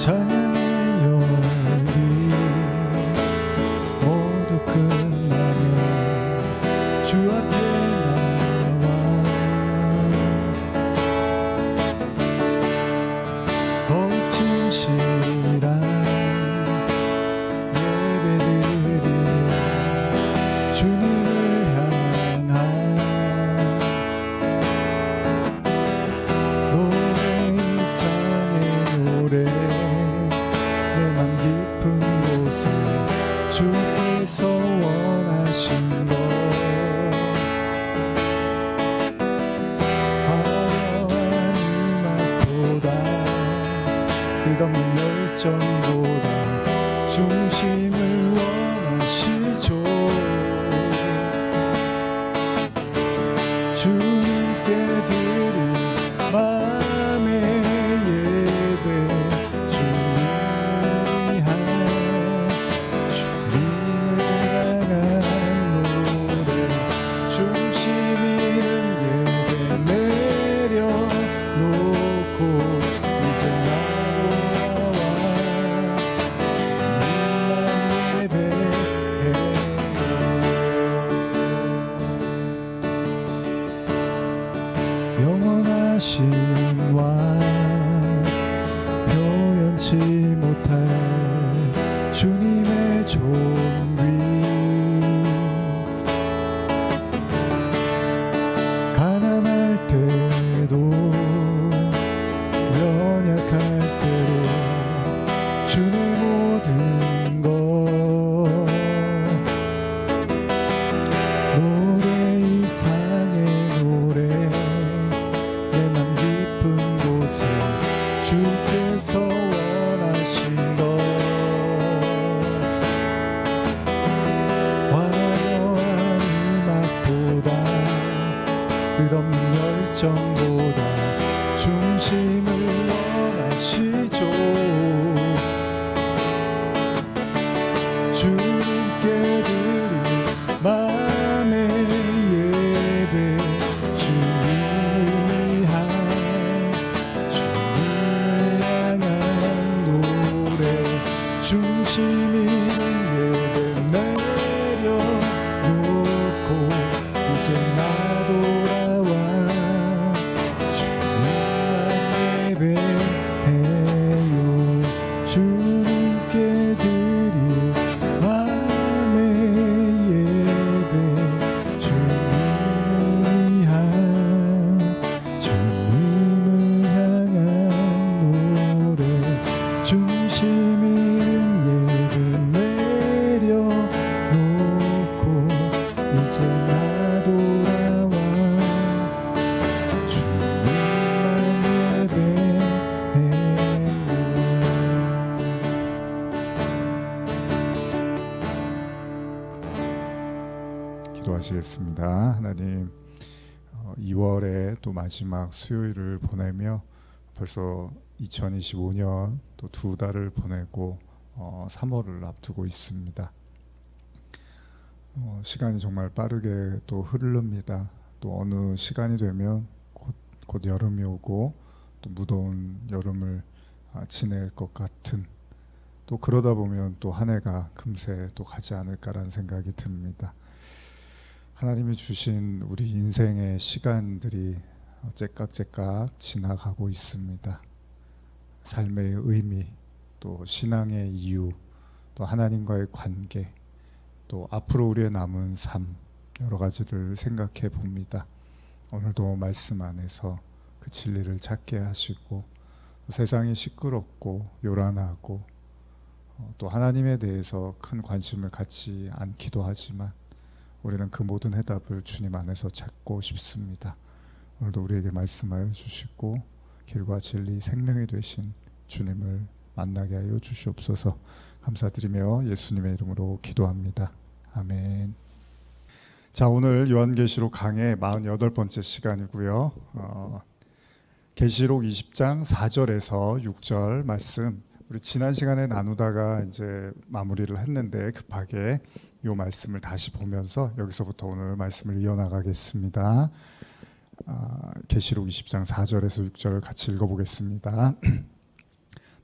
찬양의 열기 모두 끝나면 주 앞에 나와 더욱 진실한 예배드리며 주님을 향한 노래 이상의 노래 내 맘 깊은 곳에 주께서 원하신 것 화려한 음악보다 끝없는 열정보다 중심을 원하시죠. 주님께 드릴 마음의 예배 주님을 향한 주님을 향한 노래 중심 있는 예배 내려놓고 이제 나로 나와 주님만 예배해요. 영원하신 왕 표현치 못할 주님의 존귀 가난할 때도 연약할 때도 주의 모든 것 노래 이상의 노래 내 맘 깊은 곳에 주께서 원하신 것 화려한 음악보다 끝없는 열정보다 중심을 원하시죠. 주님께 드릴 마음의 예배 주님을 향한 노래 중심 있는 예배 내려놓고 이제 나돌아와 주님만 예배해요. 주님께 드릴 마음의 예배 주님을 향한 노래 중심 있는 예배 내려놓고 이제 나돌아와 주님만 예배해요. 기도하시겠습니다. 하나님 2월의 또 마지막 수요일을 보내며 벌써 2025년 또 2달을 보내고 3월을 앞두고 있습니다. 시간이 정말 빠르게 또 흐릅니다. 또 어느 시간이 되면 곧 여름이 오고 또 무더운 여름을 지낼 것 같은 또 그러다 보면 또 한 해가 금세 또 가지 않을까라는 생각이 듭니다. 하나님이 주신 우리 인생의 시간들이 째깍째깍 지나가고 있습니다. 삶의 의미, 또 신앙의 이유, 또 하나님과의 관계, 또 앞으로 우리의 남은 삶 여러 가지를 생각해 봅니다. 오늘도 말씀 안에서 그 진리를 찾게 하시고 세상이 시끄럽고 요란하고 또 하나님에 대해서 큰 관심을 갖지 않기도 하지만 우리는 그 모든 해답을 주님 안에서 찾고 싶습니다. 오늘도 우리에게 말씀하여 주시고 길과 진리 생명이 되신 주님을 만나게 하여 주시옵소서. 감사드리며 예수님의 이름으로 기도합니다. 아멘. 자, 오늘 요한계시록 강의 48번째 시간이고요. 계시록 20장 4절에서 6절 말씀 우리 지난 시간에 나누다가 이제 마무리를 했는데 급하게 이 말씀을 다시 보면서 여기서부터 오늘 말씀을 이어나가겠습니다. 계시록 20장 4절에서 6절을 같이 읽어보겠습니다.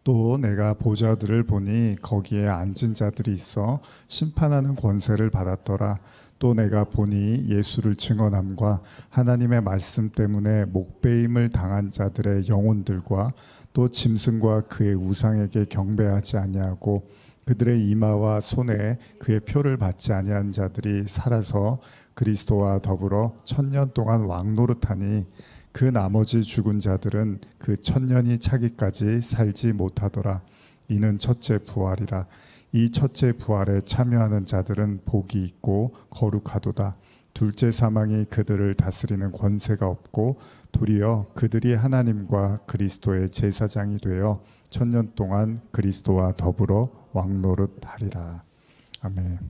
또 내가 보좌들을 보니 거기에 앉은 자들이 있어 심판하는 권세를 받았더라. 또 내가 보니 예수를 증언함과 하나님의 말씀 때문에 목배임을 당한 자들의 영혼들과 또 짐승과 그의 우상에게 경배하지 아니하고 그들의 이마와 손에 그의 표를 받지 아니한 자들이 살아서 그리스도와 더불어 1000년 동안 왕노릇하니 그 나머지 죽은 자들은 그 1000년이 차기까지 살지 못하더라. 이는 첫째 부활이라. 이 첫째 부활에 참여하는 자들은 복이 있고 거룩하도다. 둘째 사망이 그들을 다스리는 권세가 없고 도리어 그들이 하나님과 그리스도의 제사장이 되어 1000년 동안 그리스도와 더불어 왕노릇하리라. 아멘.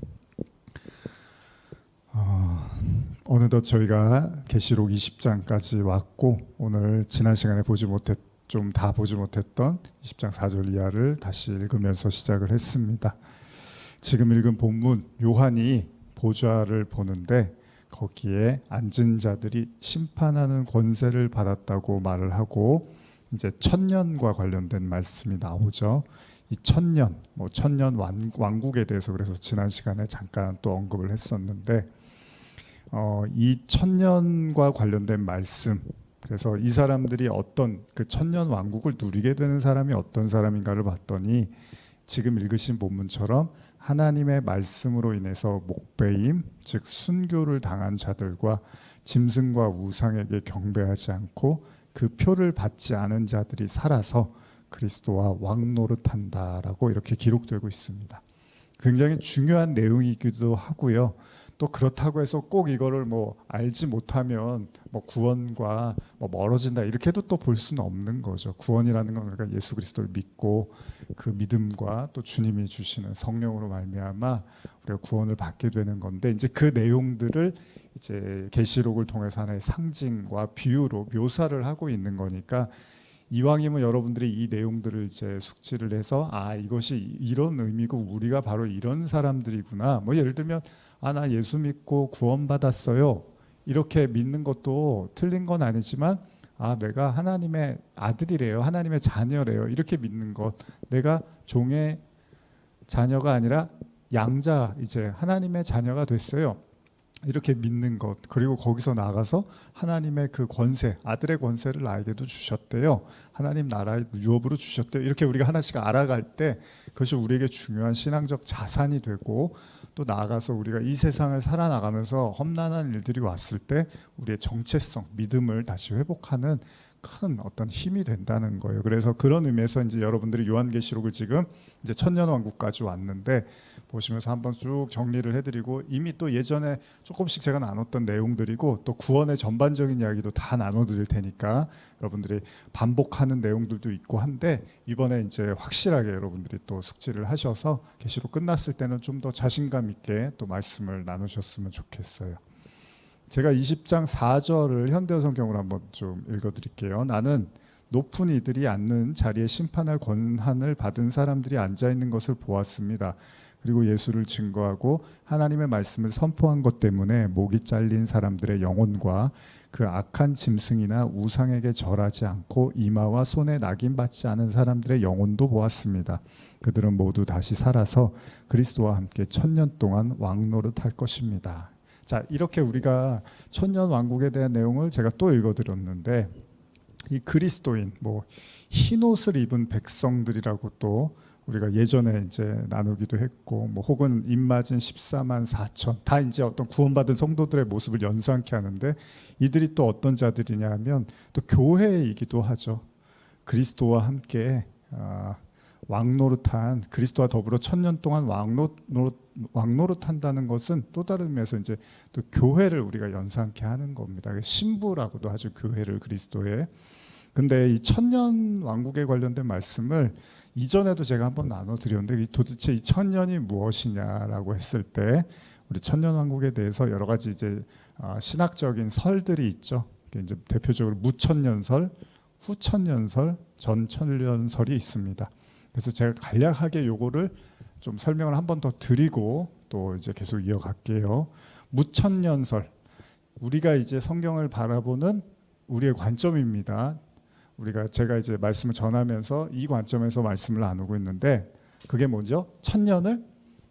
어느덧 저희가 계시록 20장까지 왔고 오늘 지난 시간에 좀 다 보지 못했던 20장 4절 이하를 다시 읽으면서 시작을 했습니다. 지금 읽은 본문 요한이 보좌를 보는데 거기에 앉은 자들이 심판하는 권세를 받았다고 말을 하고 이제 1000년과 관련된 말씀이 나오죠. 이 1000년, 1000년 왕국에 대해서 그래서 지난 시간에 잠깐 또 언급을 했었는데 이 1000년과 관련된 말씀, 그래서 이 사람들이 어떤 그 1000년 왕국을 누리게 되는 사람이 어떤 사람인가를 봤더니 지금 읽으신 본문처럼 하나님의 말씀으로 인해서 목배임, 즉 순교를 당한 자들과 짐승과 우상에게 경배하지 않고 그 표를 받지 않은 자들이 살아서 그리스도와 왕노릇한다라고 이렇게 기록되고 있습니다. 굉장히 중요한 내용이기도 하고요. 또 그렇다고 해서 꼭 이거를 알지 못하면 구원과 멀어진다 이렇게도 또 볼 수는 없는 거죠. 구원이라는 건 우리가 예수 그리스도를 믿고 그 믿음과 또 주님이 주시는 성령으로 말미암아 우리가 구원을 받게 되는 건데 이제 그 내용들을 이제 계시록을 통해서 하나의 상징과 비유로 묘사를 하고 있는 거니까 이왕이면 여러분들이 이 내용들을 이제 숙지를 해서 이것이 이런 의미고 우리가 바로 이런 사람들이구나. 예를 들면 나 예수 믿고 구원받았어요. 이렇게 믿는 것도 틀린 건 아니지만 내가 하나님의 아들이래요. 하나님의 자녀래요. 이렇게 믿는 것. 내가 종의 자녀가 아니라 양자, 이제 하나님의 자녀가 됐어요. 이렇게 믿는 것, 그리고 거기서 나가서 하나님의 그 권세, 아들의 권세를 나에게도 주셨대요. 하나님 나라의 유업으로 주셨대요. 이렇게 우리가 하나씩 알아갈 때 그것이 우리에게 중요한 신앙적 자산이 되고 또 나아가서 우리가 이 세상을 살아나가면서 험난한 일들이 왔을 때 우리의 정체성, 믿음을 다시 회복하는 큰 어떤 힘이 된다는 거예요. 그래서 그런 의미에서 이제 여러분들이 요한계시록을 지금 이제 천년왕국까지 왔는데 보시면서 한번 쭉 정리를 해드리고 이미 또 예전에 조금씩 제가 나눴던 내용들이고 또 구원의 전반적인 이야기도 다 나눠드릴 테니까 여러분들이 반복하는 내용들도 있고 한데 이번에 이제 확실하게 여러분들이 또 숙지를 하셔서 계시록 끝났을 때는 좀 더 자신감 있게 또 말씀을 나누셨으면 좋겠어요. 제가 20장 4절을 현대어 성경으로 한번 좀 읽어드릴게요. 나는 높은 이들이 앉는 자리에 심판할 권한을 받은 사람들이 앉아있는 것을 보았습니다. 그리고 예수를 증거하고 하나님의 말씀을 선포한 것 때문에 목이 잘린 사람들의 영혼과 그 악한 짐승이나 우상에게 절하지 않고 이마와 손에 낙인받지 않은 사람들의 영혼도 보았습니다. 그들은 모두 다시 살아서 그리스도와 함께 1000년 동안 왕노릇할 것입니다. 자, 이렇게 우리가 천년 왕국에 대한 내용을 제가 또 읽어드렸는데 이 그리스도인, 흰 옷을 입은 백성들이라고 또 우리가 예전에 이제 나누기도 했고 혹은 입맞은 14만 4천 다 이제 어떤 구원받은 성도들의 모습을 연상케 하는데 이들이 또 어떤 자들이냐 하면 또 교회이기도 하죠. 그리스도와 함께 왕노릇한 그리스도와 더불어 1000년 동안 왕노릇한다는 것은 또 다른 의미에서 이제 또 교회를 우리가 연상케 하는 겁니다. 신부라고도 하죠. 교회를 그리스도의. 근데 이 1000년 왕국에 관련된 말씀을 이전에도 제가 한번 나눠드렸는데 도대체 이 1000년이 무엇이냐라고 했을 때 우리 1000년 왕국에 대해서 여러 가지 이제 신학적인 설들이 있죠. 이제 대표적으로 무천년설, 후천년설, 전천년설이 있습니다. 그래서 제가 간략하게 요거를 좀 설명을 한 번 더 드리고 또 이제 계속 이어갈게요. 무천년설, 우리가 이제 성경을 바라보는 우리의 관점입니다. 제가 이제 말씀을 전하면서 이 관점에서 말씀을 나누고 있는데, 그게 뭐죠? 천년을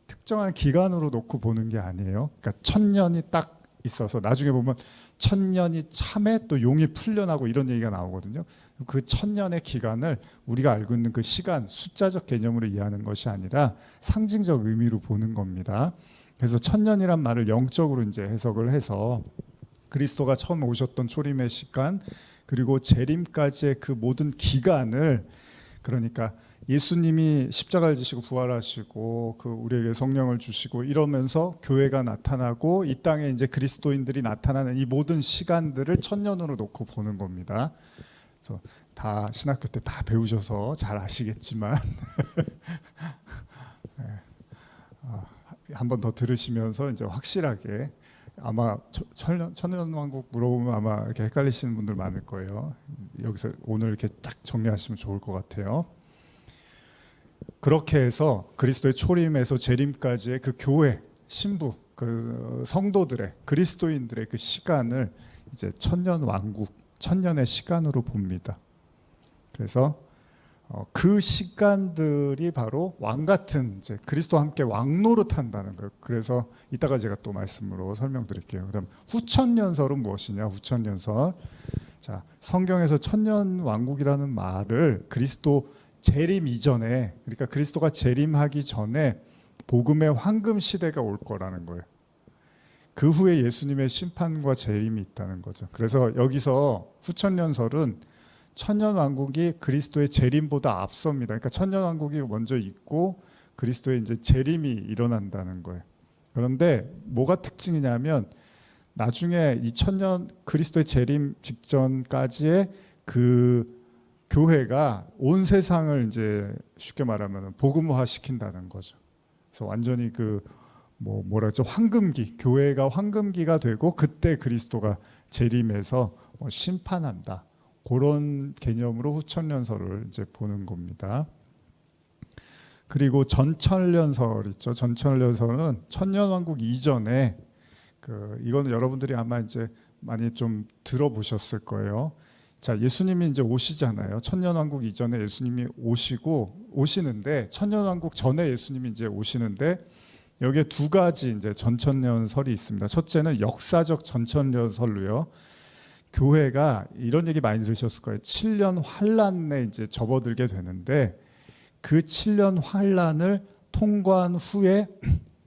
특정한 기간으로 놓고 보는 게 아니에요. 그러니까 천년이 딱 있어서 나중에 보면 천년이 참에 또 용이 풀려나고 이런 얘기가 나오거든요. 그 천년의 기간을 우리가 알고 있는 그 시간, 숫자적 개념으로 이해하는 것이 아니라 상징적 의미로 보는 겁니다. 그래서 천년이란 말을 영적으로 이제 해석을 해서 그리스도가 처음 오셨던 초림의 시간, 그리고 재림까지의 그 모든 기간을, 그러니까 예수님이 십자가를 지시고 부활하시고 그 우리에게 성령을 주시고 이러면서 교회가 나타나고 이 땅에 이제 그리스도인들이 나타나는 이 모든 시간들을 천년으로 놓고 보는 겁니다. 그래서 다 신학교 때 다 배우셔서 잘 아시겠지만 한 번 더 들으시면서 이제 확실하게, 아마 천년왕국 물어보면 아마 이렇게 헷갈리시는 분들 많을 거예요. 여기서 오늘 이렇게 딱 정리하시면 좋을 것 같아요. 그렇게 해서 그리스도의 초림에서 재림까지의 그 교회, 신부, 그 성도들의, 그리스도인들의 그 시간을 이제 천년 왕국, 천년의 시간으로 봅니다. 그래서 그 시간들이 바로 왕 같은, 이제 그리스도와 함께 왕노릇한다는 거예요. 그래서 이따가 제가 또 말씀으로 설명드릴게요. 그다음 후천년설은 무엇이냐? 후천년설. 자, 성경에서 천년 왕국이라는 말을 그리스도 재림 이전에, 그러니까 그리스도가 재림하기 전에 복음의 황금 시대가 올 거라는 거예요. 그 후에 예수님의 심판과 재림이 있다는 거죠. 그래서 여기서 후천년설은 천년왕국이 그리스도의 재림보다 앞섭니다. 그러니까 천년왕국이 먼저 있고 그리스도의 이제 재림이 일어난다는 거예요. 그런데 뭐가 특징이냐면, 나중에 이 천년 그리스도의 재림 직전까지의 그 교회가 온 세상을 이제 쉽게 말하면 복음화 시킨다는 거죠. 그래서 완전히 그 뭐라죠? 황금기, 교회가 황금기가 되고 그때 그리스도가 재림해서 심판한다. 그런 개념으로 후천년설을 이제 보는 겁니다. 그리고 전천년설 있죠. 전천년설은 천년왕국 이전에 이거는 여러분들이 아마 이제 많이 좀 들어보셨을 거예요. 자, 예수님이 이제 오시잖아요. 천년왕국 이전에 예수님이 오시는데, 천년왕국 전에 예수님이 이제 오시는데, 여기에 두 가지 이제 전천년설이 있습니다. 첫째는 역사적 전천년설로요. 교회가 이런 얘기 많이 들으셨을 거예요. 7년 환란에 이제 접어들게 되는데, 그 7년 환란을 통과한 후에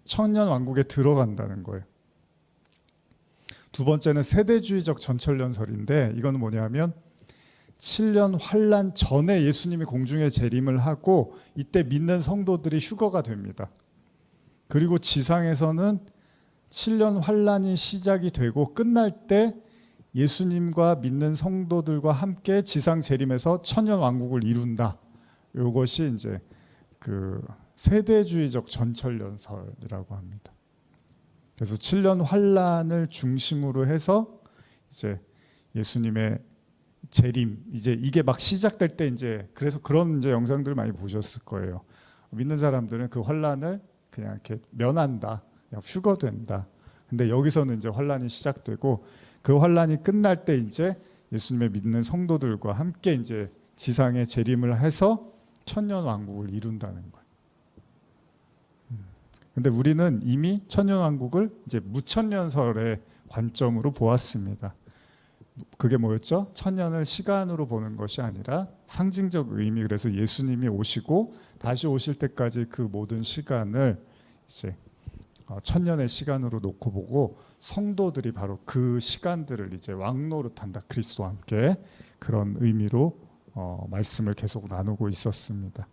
천년왕국에 들어간다는 거예요. 두 번째는 세대주의적 전천년설인데, 이건 뭐냐면 7년 환란 전에 예수님이 공중에 재림을 하고 이때 믿는 성도들이 휴거가 됩니다. 그리고 지상에서는 7년 환란이 시작이 되고 끝날 때 예수님과 믿는 성도들과 함께 지상 재림에서 천년 왕국을 이룬다. 이것이 이제 그 세대주의적 전천년설이라고 합니다. 그래서 7년 환란을 중심으로 해서 이제 예수님의 재림, 이제 이게 막 시작될 때 이제, 그래서 그런 이제 영상들 많이 보셨을 거예요. 믿는 사람들은 그 환란을 그냥 이렇게 면한다, 그냥 휴거된다. 근데 여기서는 이제 환란이 시작되고 그 환란이 끝날 때 이제 예수님의 믿는 성도들과 함께 이제 지상에 재림을 해서 천년 왕국을 이룬다는 거예요. 근데 우리는 이미 천년 왕국을 이제 무천년설의 관점으로 보았습니다. 그게 뭐였죠? 천년을 시간으로 보는 것이 아니라 상징적 의미. 그래서 예수님이 오시고 다시 오실 때까지 그 모든 시간을 이제 천년의 시간으로 놓고 보고, 성도들이 바로 그 시간들을 이제 왕노릇한다, 그리스도와 함께. 그런 의미로 말씀을 계속 나누고 있었습니다.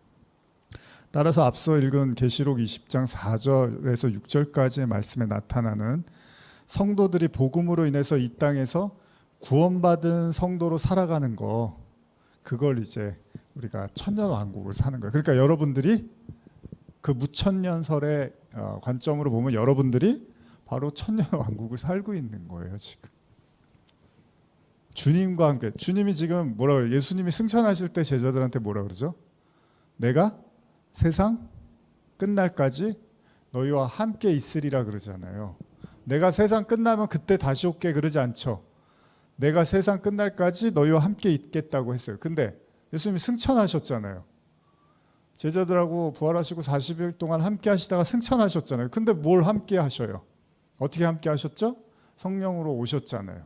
따라서 앞서 읽은 계시록 20장 4절에서 6절까지의 말씀에 나타나는 성도들이 복음으로 인해서 이 땅에서 구원받은 성도로 살아가는 거, 그걸 이제 우리가 천년 왕국을 사는 거예요. 그러니까 여러분들이 그 무천년설의 관점으로 보면 여러분들이 바로 천년 왕국을 살고 있는 거예요, 지금. 주님과 함께. 주님이 지금 뭐라 그래요? 예수님이 승천하실 때 제자들한테 뭐라 그러죠? 내가 세상 끝날까지 너희와 함께 있으리라 그러잖아요. 내가 세상 끝나면 그때 다시 올게 그러지 않죠. 내가 세상 끝날까지 너희와 함께 있겠다고 했어요. 근데 예수님이 승천하셨잖아요. 제자들하고 부활하시고 40일 동안 함께 하시다가 승천하셨잖아요. 근데 뭘 함께 하셔요? 어떻게 함께 하셨죠? 성령으로 오셨잖아요.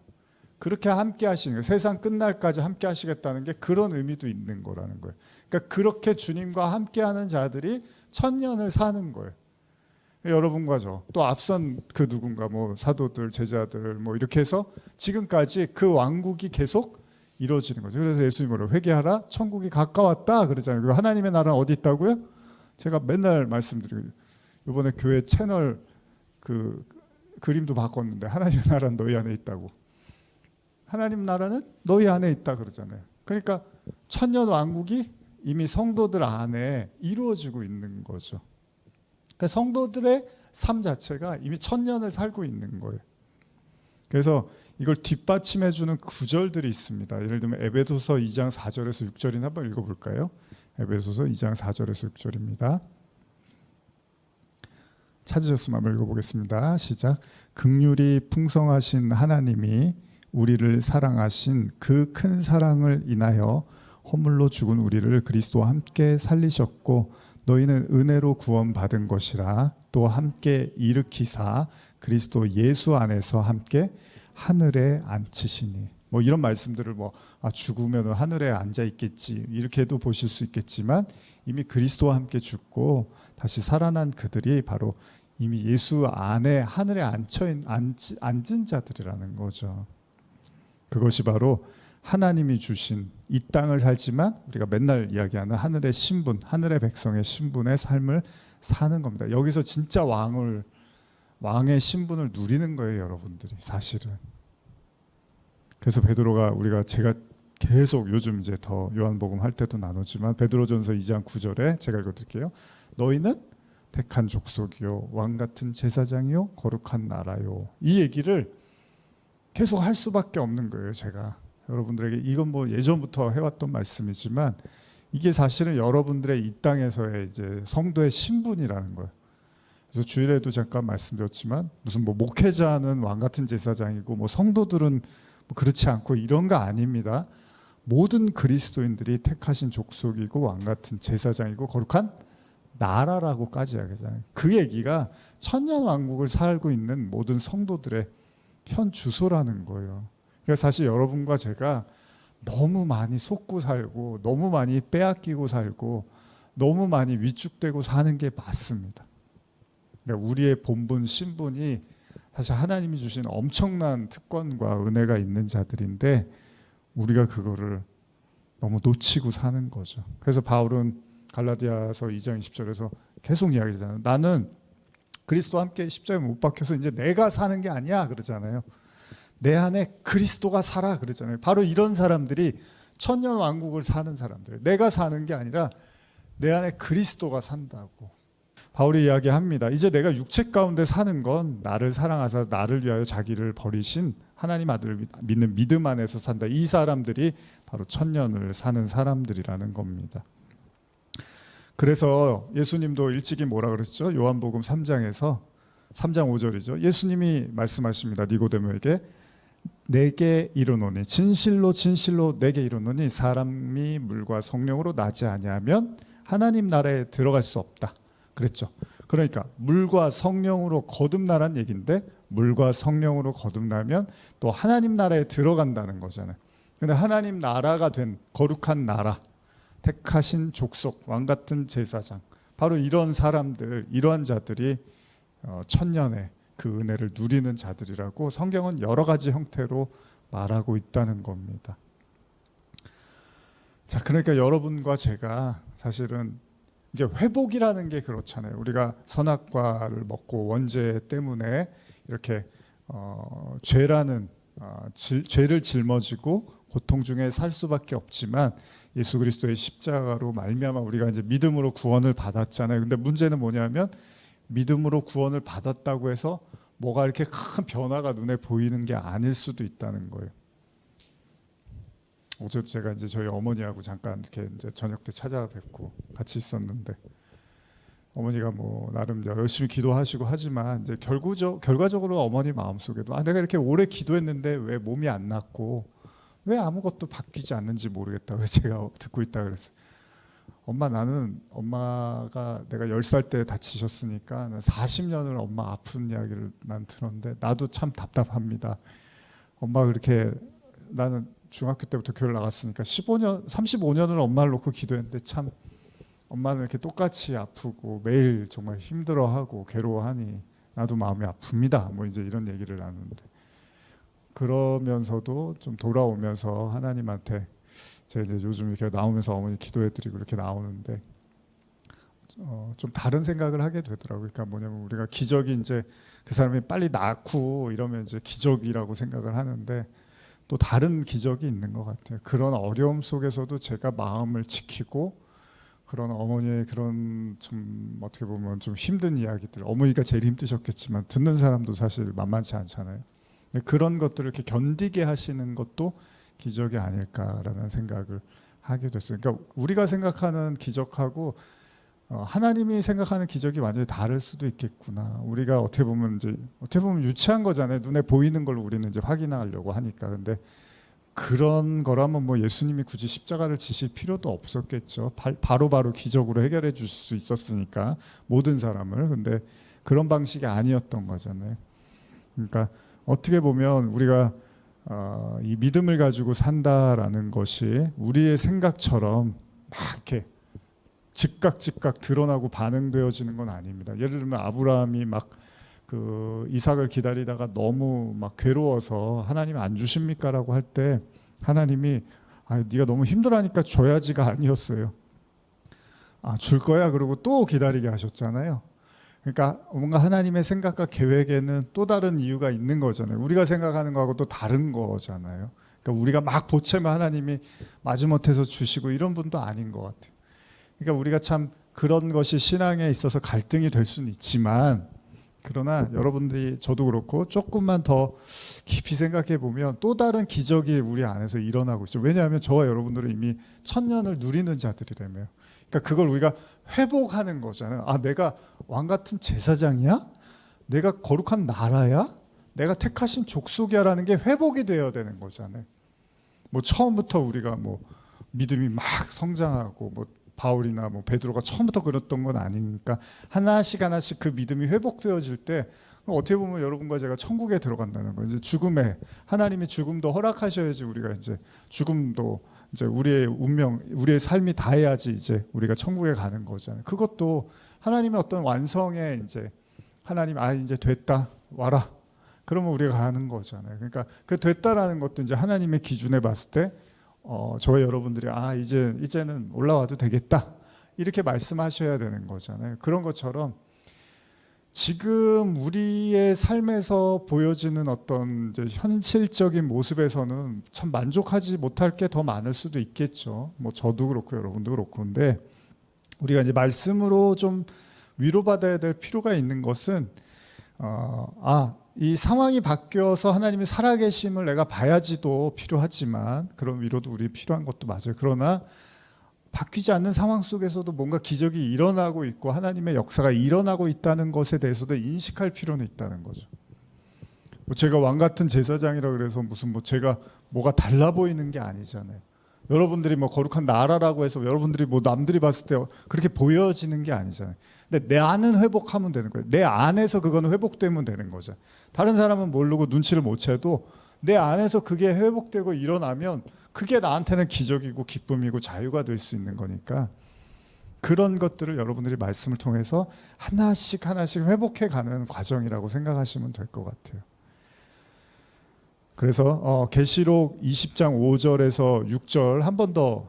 그렇게 함께 하시는 거예요. 세상 끝날까지 함께 하시겠다는 게 그런 의미도 있는 거라는 거예요. 그러니까 그렇게 주님과 함께하는 자들이 천년을 사는 거예요. 여러분과 저, 또 앞선 그 누군가 뭐 사도들, 제자들 뭐 이렇게 해서 지금까지 그 왕국이 계속 이루어지는 거죠. 그래서 예수님이 뭐라고 회개하라, 천국이 가까웠다 그러잖아요. 그리고 하나님의 나라는 어디 있다고요? 제가 맨날 말씀드리고 이번에 교회 채널 그 그림도 바꿨는데 하나님의 나라는 너희 안에 있다고. 하나님 나라는 너희 안에 있다 그러잖아요. 그러니까 천년 왕국이 이미 성도들 안에 이루어지고 있는 거죠. 그러니까 성도들의 삶 자체가 이미 천년을 살고 있는 거예요. 그래서 이걸 뒷받침해 주는 구절들이 있습니다. 예를 들면 에베소서 2장 4절에서 6절이나 한번 읽어볼까요? 에베소서 2장 4절에서 6절입니다. 찾으셨으면 한번 읽어보겠습니다. 시작. 긍휼이 풍성하신 하나님이 우리를 사랑하신 그 큰 사랑을 인하여 허물로 죽은 우리를 그리스도와 함께 살리셨고 너희는 은혜로 구원받은 것이라 또 함께 일으키사 그리스도 예수 안에서 함께 하늘에 앉히시니. 뭐 이런 말씀들을 죽으면 하늘에 앉아 있겠지 이렇게도 보실 수 있겠지만 이미 그리스도와 함께 죽고 다시 살아난 그들이 바로 이미 예수 안에 하늘에 앉은 자들이라는 거죠. 그것이 바로 하나님이 주신 이 땅을 살지만 우리가 맨날 이야기하는 하늘의 신분, 하늘의 백성의 신분의 삶을 사는 겁니다. 여기서 진짜 왕의 신분을 누리는 거예요, 여러분들이 사실은. 그래서 베드로가 제가 계속 요즘 이제 더 요한복음 할 때도 나누지만 베드로전서 2장 9절에 제가 읽어드릴게요. 너희는 택한 족속이요 왕 같은 제사장이요 거룩한 나라요. 이 얘기를 계속 할 수밖에 없는 거예요. 제가 여러분들에게 이건 뭐 예전부터 해왔던 말씀이지만 이게 사실은 여러분들의 이 땅에서의 이제 성도의 신분이라는 거예요. 그래서 주일에도 잠깐 말씀드렸지만 무슨 뭐 목회자는 왕 같은 제사장이고 뭐 성도들은 뭐 그렇지 않고 이런 거 아닙니다. 모든 그리스도인들이 택하신 족속이고 왕 같은 제사장이고 거룩한 나라라고까지 이야기하잖아요. 그 얘기가 천년 왕국을 살고 있는 모든 성도들의 현 주소라는 거예요. 그래서 사실 여러분과 제가 너무 많이 속고 살고 너무 많이 빼앗기고 살고 너무 많이 위축되고 사는 게 맞습니다. 그러니까 우리의 본분 신분이 사실 하나님이 주신 엄청난 특권과 은혜가 있는 자들인데 우리가 그거를 너무 놓치고 사는 거죠. 그래서 바울은 갈라디아서 2장 20절에서 계속 이야기하잖아요. 나는 그리스도와 함께 십자가에 못 박혀서 이제 내가 사는 게 아니야 그러잖아요. 내 안에 그리스도가 살아 그러잖아요. 바로 이런 사람들이 천년 왕국을 사는 사람들. 내가 사는 게 아니라 내 안에 그리스도가 산다고 바울이 이야기합니다. 이제 내가 육체 가운데 사는 건 나를 사랑하사 나를 위하여 자기를 버리신 하나님 아들을 믿는 믿음 안에서 산다. 이 사람들이 바로 천년을 사는 사람들이라는 겁니다. 그래서 예수님도 일찍이 뭐라 그랬죠? 요한복음 3장에서 3장 5절이죠. 예수님이 말씀하십니다. 니고데모에게 내게 이르노니 진실로 진실로 내게 이르노니 사람이 물과 성령으로 나지 아니하면 하나님 나라에 들어갈 수 없다 그랬죠. 그러니까 물과 성령으로 거듭나란 얘기인데 물과 성령으로 거듭나면 또 하나님 나라에 들어간다는 거잖아요. 근데 하나님 나라가 된 거룩한 나라, 택하신 족속, 왕 같은 제사장, 바로 이런 사람들, 이러한 자들이 천년의 그 은혜를 누리는 자들이라고 성경은 여러 가지 형태로 말하고 있다는 겁니다. 자, 그러니까 여러분과 제가 사실은 이제 회복이라는 게 그렇잖아요. 우리가 선악과를 먹고 원죄 때문에 이렇게 죄라는 죄를 짊어지고 고통 중에 살 수밖에 없지만 예수 그리스도의 십자가로 말미암아 우리가 이제 믿음으로 구원을 받았잖아요. 근데 문제는 뭐냐면 믿음으로 구원을 받았다고 해서 뭐가 이렇게 큰 변화가 눈에 보이는 게 아닐 수도 있다는 거예요. 어제도 제가 이제 저희 어머니하고 잠깐 이렇게 이제 저녁 때 찾아뵙고 같이 있었는데 어머니가 뭐 나름 열심히 기도하시고 하지만 이제 결과적으로 어머니 마음속에도 아 내가 이렇게 오래 기도했는데 왜 몸이 안 낫고 왜 아무것도 바뀌지 않는지 모르겠다. 그래서 제가 듣고 있다 그랬어요. 엄마 나는 엄마가 내가 10살 때 다치셨으니까 40년을 엄마 아픈 이야기를 난 들었는데 나도 참 답답합니다. 엄마가 그렇게 나는 중학교 때부터 교회를 나갔으니까 35년을 엄마를 놓고 기도했는데 참 엄마는 이렇게 똑같이 아프고 매일 정말 힘들어하고 괴로워하니 나도 마음이 아픕니다. 뭐 이제 이런 얘기를 나누는데 그러면서도 좀 돌아오면서 하나님한테 제가 이제 요즘 이렇게 나오면서 어머니 기도해드리고 이렇게 나오는데 좀 다른 생각을 하게 되더라고요. 그러니까 뭐냐면 우리가 기적이 이제 그 사람이 빨리 낫고 이러면 이제 기적이라고 생각을 하는데 또 다른 기적이 있는 것 같아요. 그런 어려움 속에서도 제가 마음을 지키고 그런 어머니의 그런 좀 어떻게 보면 좀 힘든 이야기들, 어머니가 제일 힘드셨겠지만 듣는 사람도 사실 만만치 않잖아요. 그런 것들을 이렇게 견디게 하시는 것도 기적이 아닐까라는 생각을 하게 됐어요. 그러니까 우리가 생각하는 기적하고 하나님이 생각하는 기적이 완전히 다를 수도 있겠구나. 우리가 어떻게 보면 유치한 거잖아요. 눈에 보이는 걸 우리는 이제 확인하려고 하니까. 근데 그런 거라면 뭐 예수님이 굳이 십자가를 지실 필요도 없었겠죠. 바로바로 기적으로 해결해 줄 수 있었으니까 모든 사람을. 근데 그런 방식이 아니었던 거잖아요. 그러니까 어떻게 보면 우리가 이 믿음을 가지고 산다라는 것이 우리의 생각처럼 막 이렇게 즉각 드러나고 반응되어지는 건 아닙니다. 예를 들면 아브라함이 막 그 이삭을 기다리다가 너무 막 괴로워서 하나님 안 주십니까라고 할 때 하나님이 네가 너무 힘들어하니까 줘야지가 아니었어요. 줄 거야 그러고 또 기다리게 하셨잖아요. 그러니까 뭔가 하나님의 생각과 계획에는 또 다른 이유가 있는 거잖아요. 우리가 생각하는 거하고 또 다른 거잖아요. 그러니까 우리가 막 보채면 하나님이 마지못해서 주시고 이런 분도 아닌 것 같아요. 그러니까 우리가 참 그런 것이 신앙에 있어서 갈등이 될 수는 있지만 그러나 여러분들이 저도 그렇고 조금만 더 깊이 생각해 보면 또 다른 기적이 우리 안에서 일어나고 있죠. 왜냐하면 저와 여러분들은 이미 천년을 누리는 자들이라며요. 그러니까 그걸 우리가 회복하는 거잖아요. 내가 왕 같은 제사장이야? 내가 거룩한 나라야? 내가 택하신 족속이야라는 게 회복이 되어야 되는 거잖아요. 뭐 처음부터 우리가 뭐 믿음이 막 성장하고 뭐 바울이나 뭐 베드로가 처음부터 그랬던 건 아니니까 하나씩 그 믿음이 회복되어질 때 어떻게 보면 여러분과 제가 천국에 들어간다는 거예요. 이제 죽음에 하나님이 죽음도 허락하셔야지 우리가 이제 죽음도 이제 우리의 운명, 우리의 삶이 다해야지 이제 우리가 천국에 가는 거잖아요. 그것도 하나님의 어떤 완성에 이제 하나님 이제 됐다 와라. 그러면 우리가 가는 거잖아요. 그러니까 그 됐다라는 것도 이제 하나님의 기준에 봤을 때 저와 여러분들이 이제는 올라와도 되겠다 이렇게 말씀하셔야 되는 거잖아요. 그런 것처럼 지금 우리의 삶에서 보여지는 어떤 이제 현실적인 모습에서는 참 만족하지 못할 게 더 많을 수도 있겠죠. 뭐 저도 그렇고 여러분도 그렇고. 근데 우리가 이제 말씀으로 좀 위로받아야 될 필요가 있는 것은 이 상황이 바뀌어서 하나님이 살아계심을 내가 봐야지도 필요하지만 그런 위로도 우리 필요한 것도 맞아요. 그러나 바뀌지 않는 상황 속에서도 뭔가 기적이 일어나고 있고 하나님의 역사가 일어나고 있다는 것에 대해서도 인식할 필요는 있다는 거죠. 제가 왕 같은 제사장이라 그래서 무슨 제가 뭐가 달라 보이는 게 아니잖아요. 여러분들이 뭐 거룩한 나라라고 해서 여러분들이 뭐 남들이 봤을 때 그렇게 보여지는 게 아니잖아요. 근데 내 안은 회복하면 되는 거예요. 내 안에서 그거는 회복되면 되는 거죠. 다른 사람은 모르고 눈치를 못 채도 내 안에서 그게 회복되고 일어나면 그게 나한테는 기적이고 기쁨이고 자유가 될 수 있는 거니까 그런 것들을 여러분들이 말씀을 통해서 하나씩 회복해 가는 과정이라고 생각하시면 될 것 같아요. 그래서 계시록 20장 5절에서 6절 한 번 더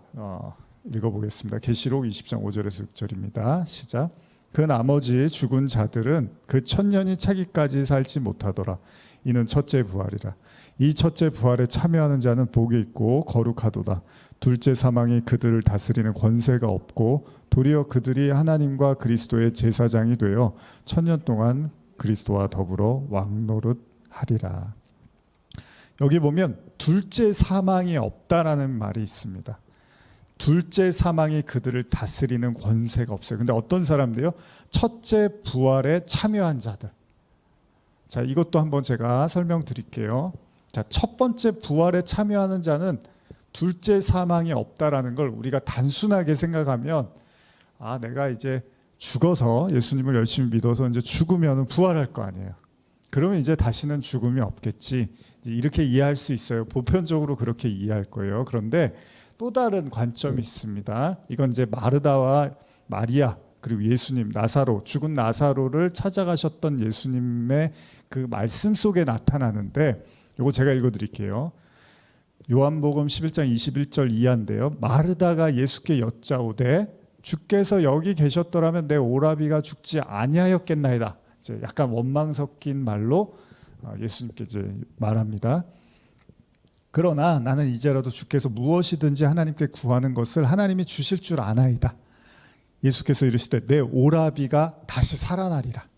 읽어보겠습니다. 계시록 20장 5절에서 6절입니다. 시작. 그 나머지 죽은 자들은 그 천년이 차기까지 살지 못하더라. 이는 첫째 부활이라. 이 첫째 부활에 참여하는 자는 복이 있고 거룩하도다. 둘째 사망이 그들을 다스리는 권세가 없고 도리어 그들이 하나님과 그리스도의 제사장이 되어 천년 동안 그리스도와 더불어 왕노릇하리라. 여기 보면 둘째 사망이 없다라는 말이 있습니다. 둘째 사망이 그들을 다스리는 권세가 없어요. 근데 어떤 사람들이요? 첫째 부활에 참여한 자들. 자, 이것도 한번 제가 설명드릴게요. 자, 첫 번째 부활에 참여하는 자는 둘째 사망이 없다라는 걸 우리가 단순하게 생각하면, 아, 내가 이제 죽어서 예수님을 열심히 믿어서 이제 죽으면 부활할 거 아니에요. 그러면 이제 다시는 죽음이 없겠지. 이렇게 이해할 수 있어요. 보편적으로 그렇게 이해할 거예요. 그런데 또 다른 관점이 있습니다. 이건 이제 마르다와 마리아 그리고 예수님, 나사로, 죽은 나사로를 찾아가셨던 예수님의 그 말씀 속에 나타나는데, 이거 제가 읽어드릴게요. 요한복음 11장 21절 이하인데요. 마르다가 예수께 여짜오되 주께서 여기 계셨더라면 내 오라비가 죽지 아니하였겠나이다. 이제 약간 원망 섞인 말로 예수님께 이제 말합니다. 그러나 나는 이제라도 주께서 무엇이든지 하나님께 구하는 것을 하나님이 주실 줄 아나이다. 예수께서 이르시되 내 오라비가 다시 살아나리라.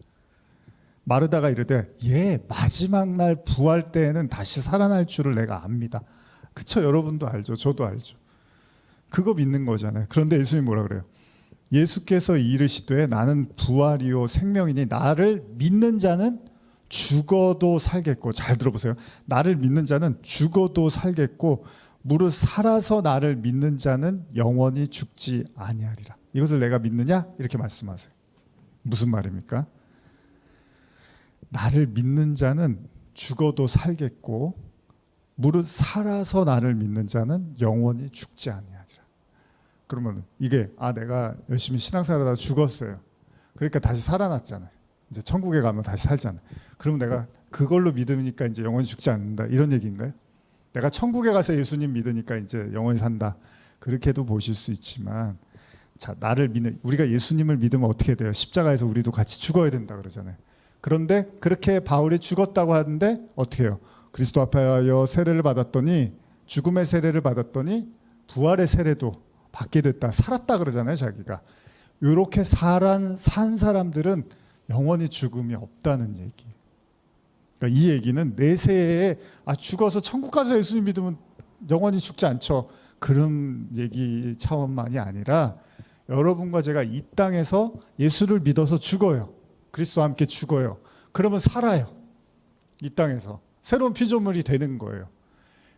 마르다가 이르되 예, 마지막 날 부활 때에는 다시 살아날 줄을 내가 압니다. 그쵸? 여러분도 알죠. 저도 알죠. 그거 믿는 거잖아요. 그런데 예수님이 뭐라 그래요? 예수께서 이르시되 나는 부활이요 생명이니 나를 믿는 자는 죽어도 살겠고, 잘 들어보세요. 나를 믿는 자는 죽어도 살겠고 무릇 살아서 나를 믿는 자는 영원히 죽지 아니하리라. 이것을 내가 믿느냐? 이렇게 말씀하세요. 무슨 말입니까? 나를 믿는 자는 죽어도 살겠고 무릇 살아서 나를 믿는 자는 영원히 죽지 아니하리라. 그러면 이게 내가 열심히 신앙생활하다 죽었어요. 그러니까 다시 살아났잖아요. 이제 천국에 가면 다시 살잖아요. 그러면 내가 그걸로 믿으니까 이제 영원히 죽지 않는다, 이런 얘기인가요? 내가 천국에 가서 예수님 믿으니까 이제 영원히 산다, 그렇게도 보실 수 있지만, 자, 나를 믿는, 우리가 예수님을 믿으면 어떻게 돼요? 십자가에서 우리도 같이 죽어야 된다 그러잖아요. 그런데 그렇게 바울이 죽었다고 하는데 어떻게 해요? 그리스도 앞에하여 세례를 받았더니, 죽음의 세례를 받았더니 부활의 세례도 받게 됐다, 살았다 그러잖아요, 자기가. 이렇게 산 사람들은 영원히 죽음이 없다는 얘기. 그러니까 이 얘기는 내세에 죽어서 천국 가서 예수님 믿으면 영원히 죽지 않죠, 그런 얘기 차원만이 아니라, 여러분과 제가 이 땅에서 예수를 믿어서 죽어요. 그리스도와 함께 죽어요. 그러면 살아요. 이 땅에서 새로운 피조물이 되는 거예요.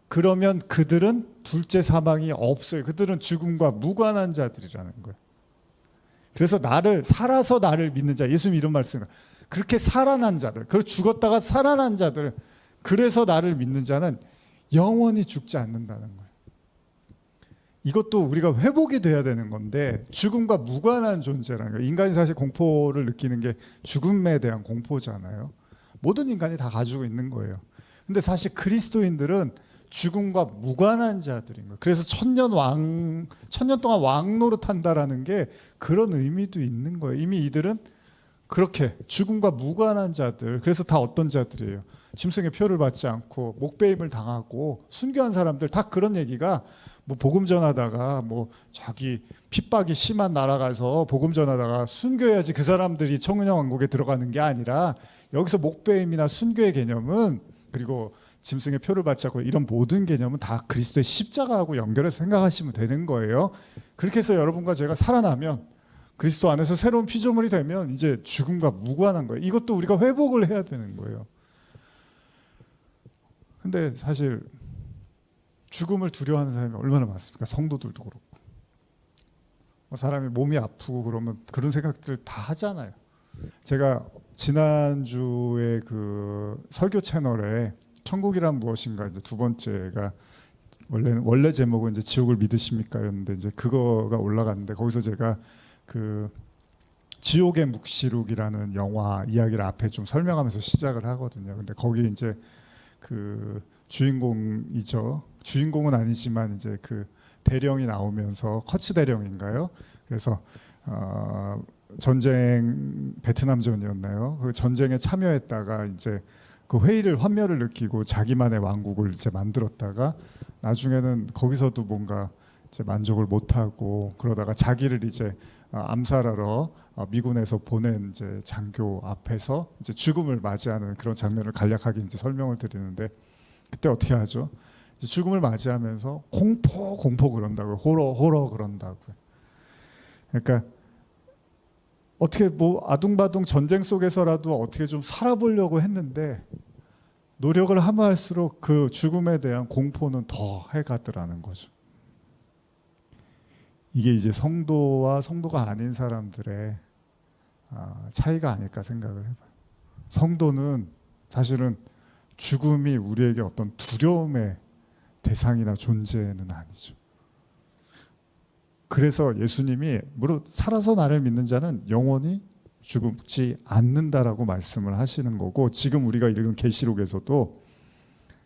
그러면 그들은 둘째 사망이 없어요. 그들은 죽음과 무관한 자들이라는 거예요. 그래서 살아서 나를 믿는 자, 예수님 이런 말씀을, 그렇게 살아난 자들, 그리고 죽었다가 살아난 자들, 그래서 나를 믿는 자는 영원히 죽지 않는다는 거예요. 이것도 우리가 회복이 돼야 되는 건데, 죽음과 무관한 존재라는 거예요. 인간이 사실 공포를 느끼는 게 죽음에 대한 공포잖아요. 모든 인간이 다 가지고 있는 거예요. 근데 사실 그리스도인들은 죽음과 무관한 자들인 거예요. 그래서 천년 동안 왕 노릇한다라는 게 그런 의미도 있는 거예요. 이미 이들은 그렇게 죽음과 무관한 자들, 그래서 다 어떤 자들이에요? 짐승의 표를 받지 않고 목배임을 당하고 순교한 사람들, 다 그런 얘기가, 뭐 복음 전하다가 뭐 자기 핍박이 심한 나라 가서 복음 전하다가 순교해야지 그 사람들이 천년 왕국에 들어가는 게 아니라, 여기서 목배임이나 순교의 개념은, 그리고 짐승의 표를 받지 않고, 이런 모든 개념은 다 그리스도의 십자가하고 연결해서 생각하시면 되는 거예요. 그렇게 해서 여러분과 제가 살아나면, 그리스도 안에서 새로운 피조물이 되면 이제 죽음과 무관한 거예요. 이것도 우리가 회복을 해야 되는 거예요. 근데 사실 죽음을 두려워하는 사람이 얼마나 많습니까? 성도들도 그렇고. 사람이 몸이 아프고 그러면 그런 생각들 다 하잖아요. 제가 지난주에 그 설교 채널에 천국이란 무엇인가, 이제 두 번째가, 원래 제목은 이제 지옥을 믿으십니까였는데, 이제 그거가 올라갔는데, 거기서 제가 그 지옥의 묵시록이라는 영화 이야기를 앞에 좀 설명하면서 시작을 하거든요. 근데 거기 이제 그 주인공은 아니지만 이제 그 대령이 나오면서, 커츠 대령인가요? 그래서 전쟁, 베트남전이었나요? 그 전쟁에 참여했다가 이제 그 환멸을 느끼고 자기만의 왕국을 이제 만들었다가, 나중에는 거기서도 뭔가 이제 만족을 못하고, 그러다가 자기를 이제 암살하러 미군에서 보낸 이제 장교 앞에서 이제 죽음을 맞이하는 그런 장면을 간략하게 이제 설명을 드리는데, 그때 어떻게 하죠? 죽음을 맞이하면서 공포 그런다고요. 호러 그런다고요. 그러니까 어떻게 뭐 아둥바둥 전쟁 속에서라도 어떻게 좀 살아보려고 했는데 노력을 하면 할수록 그 죽음에 대한 공포는 더 해가더라는 거죠. 이게 이제 성도와 성도가 아닌 사람들의 차이가 아닐까 생각을 해봐요. 성도는 사실은 죽음이 우리에게 어떤 두려움의 대상이나 존재는 아니죠. 그래서 예수님이 무릇 살아서 나를 믿는 자는 영원히 죽지 않는다라고 말씀을 하시는 거고, 지금 우리가 읽은 계시록에서도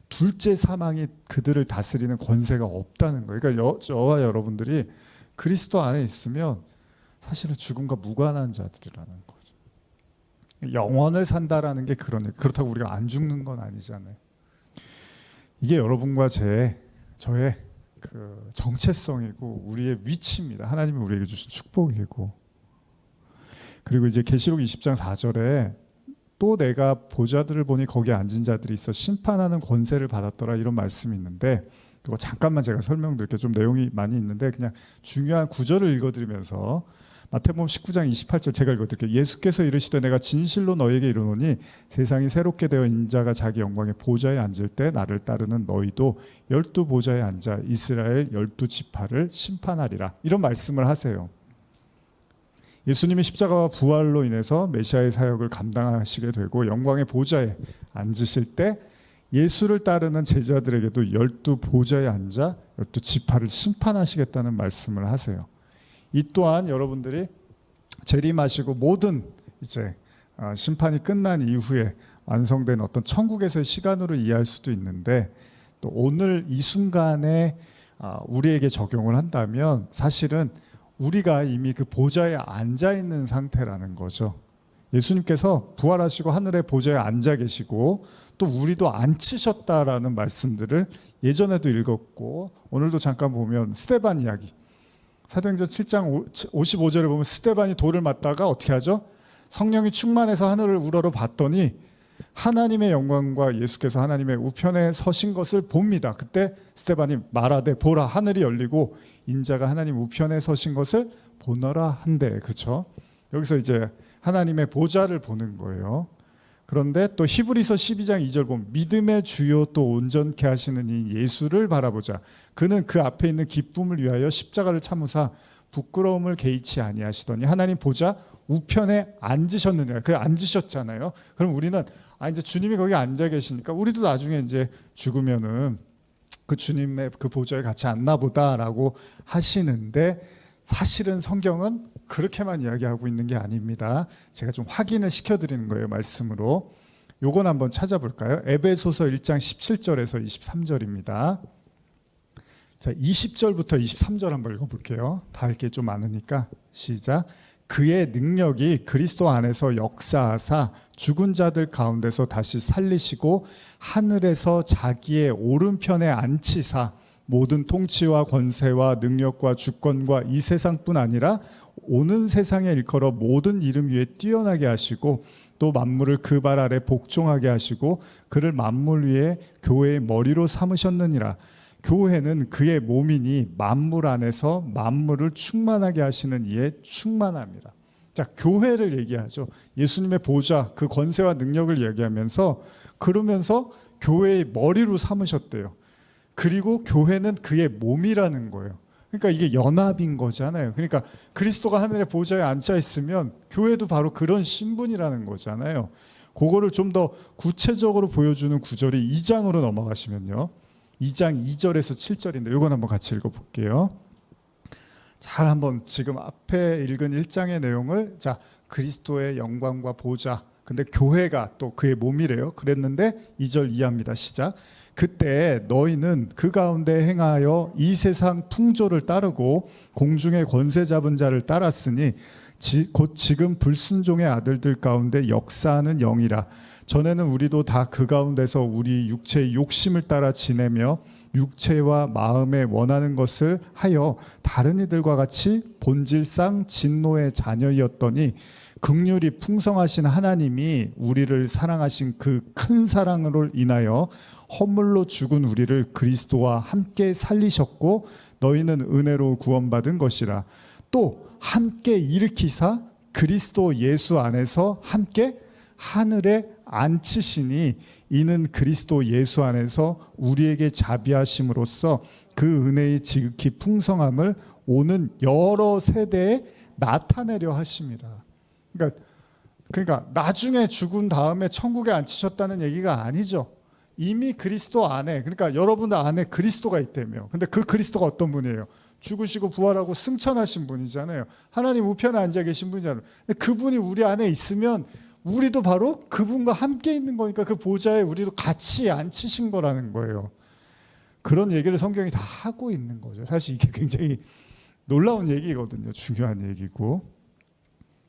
둘째 사망이 그들을 다스리는 권세가 없다는 거예요. 그러니까 저와 여러분들이 그리스도 안에 있으면 사실은 죽음과 무관한 자들이라는 거죠. 영원을 산다라는 게 그렇다고 우리가 안 죽는 건 아니잖아요. 이게 여러분과 저의 그 정체성이고 우리의 위치입니다. 하나님이 우리에게 주신 축복이고. 그리고 이제 계시록 20장 4절에 또 내가 보좌들을 보니 거기에 앉은 자들이 있어 심판하는 권세를 받았더라, 이런 말씀이 있는데, 이거 잠깐만 제가 설명드릴게요. 좀 내용이 많이 있는데 그냥 중요한 구절을 읽어드리면서, 마태복음 19장 28절 제가 읽어드릴게요. 예수께서 이르시되 내가 진실로 너희에게 이르노니 세상이 새롭게 되어 인자가 자기 영광의 보좌에 앉을 때 나를 따르는 너희도 12보좌에 앉아 이스라엘 12지파를 심판하리라, 이런 말씀을 하세요. 예수님이 십자가와 부활로 인해서 메시아의 사역을 감당하시게 되고 영광의 보좌에 앉으실 때 예수를 따르는 제자들에게도 12보좌에 앉아 12지파를 심판하시겠다는 말씀을 하세요. 이 또한 여러분들이 재림하시고 모든 이제 심판이 끝난 이후에 완성된 어떤 천국에서의 시간으로 이해할 수도 있는데, 또 오늘 이 순간에 우리에게 적용을 한다면 사실은 우리가 이미 그 보좌에 앉아 있는 상태라는 거죠. 예수님께서 부활하시고 하늘의 보좌에 앉아 계시고 또 우리도 앉히셨다라는 말씀들을 예전에도 읽었고, 오늘도 잠깐 보면 스데반 이야기, 사도행전 7장 55절에 보면 스데반이 돌을 맞다가 어떻게 하죠? 성령이 충만해서 하늘을 우러러 봤더니 하나님의 영광과 예수께서 하나님의 우편에 서신 것을 봅니다. 그때 스데반이 말하되 보라, 하늘이 열리고 인자가 하나님 우편에 서신 것을 보너라 한대. 그렇죠? 여기서 이제 하나님의 보좌를 보는 거예요. 그런데 또 히브리서 12장 2절 보면 믿음의 주요 또 온전케 하시는 이 예수를 바라보자. 그는 그 앞에 있는 기쁨을 위하여 십자가를 참으사 부끄러움을 개의치 아니하시더니 하나님 보좌 우편에 앉으셨느니라. 그 앉으셨잖아요. 그럼 우리는 이제 주님이 거기 앉아 계시니까 우리도 나중에 이제 죽으면은 그 주님의 그 보좌에 같이 앉나 보다라고 하시는데, 사실은 성경은 그렇게만 이야기하고 있는 게 아닙니다. 제가 좀 확인을 시켜드리는 거예요, 말씀으로. 요건 한번 찾아볼까요? 에베소서 1장 17절에서 23절입니다. 자, 20절부터 23절 한번 읽어볼게요. 다 할 게 좀 많으니까. 시작. 그의 능력이 그리스도 안에서 역사하사 죽은 자들 가운데서 다시 살리시고 하늘에서 자기의 오른편에 앉히사 모든 통치와 권세와 능력과 주권과 이 세상뿐 아니라 오는 세상에 일컬어 모든 이름 위에 뛰어나게 하시고 또 만물을 그 발 아래 복종하게 하시고 그를 만물 위에 교회의 머리로 삼으셨느니라. 교회는 그의 몸이니 만물 안에서 만물을 충만하게 하시는 이의 충만함이라. 자, 교회를 얘기하죠. 예수님의 보좌, 그 권세와 능력을 얘기하면서, 그러면서 교회의 머리로 삼으셨대요. 그리고 교회는 그의 몸이라는 거예요. 그러니까 이게 연합인 거잖아요. 그러니까 그리스도가 하늘의 보좌에 앉아 있으면 교회도 바로 그런 신분이라는 거잖아요. 그거를 좀 더 구체적으로 보여주는 구절이 2장으로 넘어가시면요. 2장 2절에서 7절인데 이건 한번 같이 읽어볼게요. 잘 한번 지금 앞에 읽은 1장의 내용을, 자, 그리스도의 영광과 보좌, 근데 교회가 또 그의 몸이래요. 그랬는데 2절 이해합니다. 시작. 그때 너희는 그 가운데 행하여 이 세상 풍조를 따르고 공중의 권세 잡은 자를 따랐으니 곧 지금 불순종의 아들들 가운데 역사하는 영이라. 전에는 우리도 다 그 가운데서 우리 육체의 욕심을 따라 지내며 육체와 마음에 원하는 것을 하여 다른 이들과 같이 본질상 진노의 자녀이었더니 긍휼이 풍성하신 하나님이 우리를 사랑하신 그 큰 사랑으로 인하여 허물로 죽은 우리를 그리스도와 함께 살리셨고 너희는 은혜로 구원받은 것이라. 또 함께 일으키사 그리스도 예수 안에서 함께 하늘에 앉히시니 이는 그리스도 예수 안에서 우리에게 자비하심으로써 그 은혜의 지극히 풍성함을 오는 여러 세대에 나타내려 하십니다. 그러니까 나중에 죽은 다음에 천국에 앉히셨다는 얘기가 아니죠. 이미 그리스도 안에, 그러니까 여러분들 안에 그리스도가 있다며. 근데 그 그리스도가 어떤 분이에요? 죽으시고 부활하고 승천하신 분이잖아요. 하나님 우편에 앉아 계신 분이잖아요. 근데 그분이 우리 안에 있으면 우리도 바로 그분과 함께 있는 거니까 그 보좌에 우리도 같이 앉히신 거라는 거예요. 그런 얘기를 성경이 다 하고 있는 거죠. 사실 이게 굉장히 놀라운 얘기거든요. 중요한 얘기고.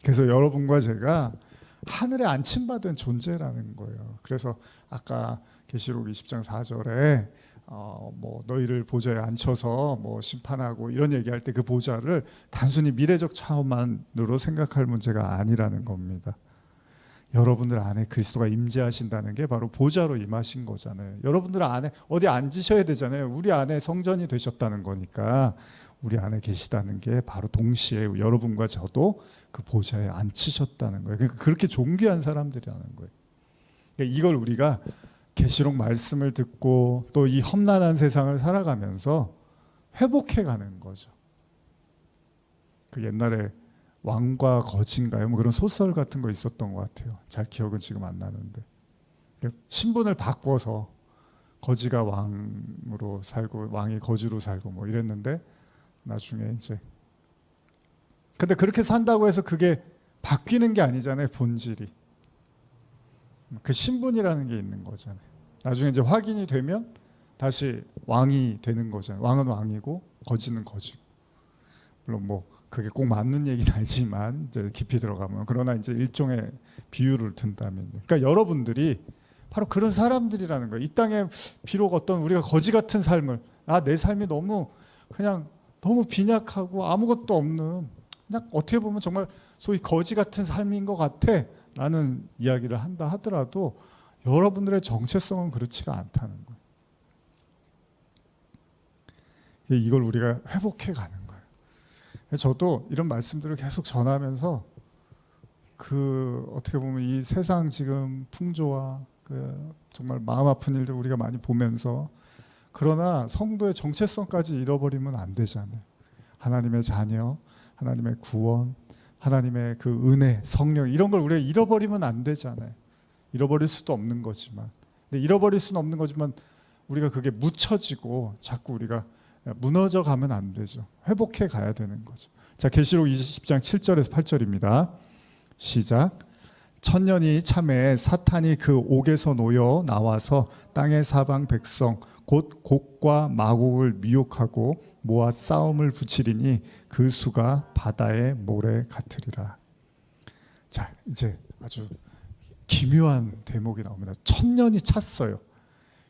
그래서 여러분과 제가 하늘에 안침받은 존재라는 거예요. 그래서 아까 계시록 20장 4절에 뭐 너희를 보좌에 앉혀서 뭐 심판하고 이런 얘기할 때 그 보좌를 단순히 미래적 차원만으로 생각할 문제가 아니라는 겁니다. 여러분들 안에 그리스도가 임재하신다는 게 바로 보좌로 임하신 거잖아요. 여러분들 안에 어디 앉으셔야 되잖아요. 우리 안에 성전이 되셨다는 거니까 우리 안에 계시다는 게 바로 동시에 여러분과 저도 그 보좌에 앉히셨다는 거예요. 그러니까 그렇게 존귀한 사람들이라는 거예요. 그러니까 이걸 우리가 계시록 말씀을 듣고 또 이 험난한 세상을 살아가면서 회복해가는 거죠. 그 옛날에 왕과 거지인가요? 뭐 그런 소설 같은 거 있었던 것 같아요. 잘 기억은 지금 안 나는데 신분을 바꿔서 거지가 왕으로 살고 왕이 거지로 살고 뭐 이랬는데 나중에 이제 근데 그렇게 산다고 해서 그게 바뀌는 게 아니잖아요. 본질이 그 신분이라는 게 있는 거잖아요. 나중에 이제 확인이 되면 다시 왕이 되는 거잖아요. 왕은 왕이고 거지는 거지고. 물론 뭐 그게 꼭 맞는 얘기는 아니지만 이제 깊이 들어가면 그러나 이제 일종의 비유를 든다면 그러니까 여러분들이 바로 그런 사람들이라는 거예요. 이 땅에 비록 어떤 우리가 거지 같은 삶을 내 삶이 너무 그냥 너무 빈약하고 아무것도 없는 그냥 어떻게 보면 정말 소위 거지 같은 삶인 것 같아 라는 이야기를 한다 하더라도 여러분들의 정체성은 그렇지가 않다는 거예요. 이걸 우리가 회복해 가는 거예요. 저도 이런 말씀들을 계속 전하면서 그 어떻게 보면 이 세상 지금 풍조와 그 정말 마음 아픈 일들 우리가 많이 보면서 그러나 성도의 정체성까지 잃어버리면 안 되잖아요. 하나님의 자녀, 하나님의 구원, 하나님의 그 은혜, 성령 이런 걸 우리가 잃어버리면 안 되잖아요. 잃어버릴 수도 없는 거지만, 근데 잃어버릴 수는 없는 거지만 우리가 그게 묻혀지고 자꾸 우리가 무너져 가면 안 되죠. 회복해 가야 되는 거죠. 자, 계시록 20장 7절에서 8절입니다. 시작. 천년이 참에 사탄이 그 옥에서 놓여 나와서 땅의 사방 백성 곧 곡과 마곡을 미혹하고 모아 싸움을 붙이리니 그 수가 바다의 모래 같으리라. 자, 이제 아주 기묘한 대목이 나옵니다. 천년이 찼어요.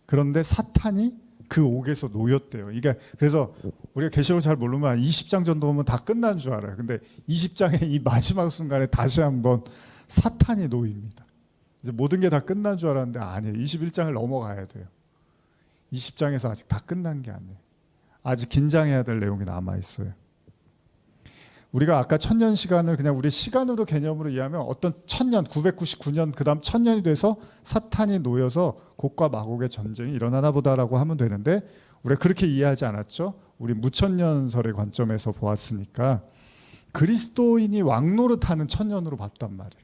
그런데 사탄이 그 옥에서 놓였대요. 이게 그래서 우리가 계시록 잘 모르면 20장 정도 보면 다 끝난 줄 알아요. 근데 20장의 이 마지막 순간에 다시 한번 사탄이 놓입니다. 이제 모든 게 다 끝난 줄 알았는데 아니에요. 21장을 넘어가야 돼요. 20장에서 아직 다 끝난 게 아니에요. 아직 긴장해야 될 내용이 남아 있어요. 우리가 아까 천년 시간을 그냥 우리 시간으로 개념으로 이해하면 어떤 천년 999년 그다음 천년이 돼서 사탄이 놓여서 곡과 마곡의 전쟁이 일어나나 보다라고 하면 되는데 우리가 그렇게 이해하지 않았죠. 우리 무천년설의 관점에서 보았으니까 그리스도인이 왕노릇하는 천년으로 봤단 말이에요.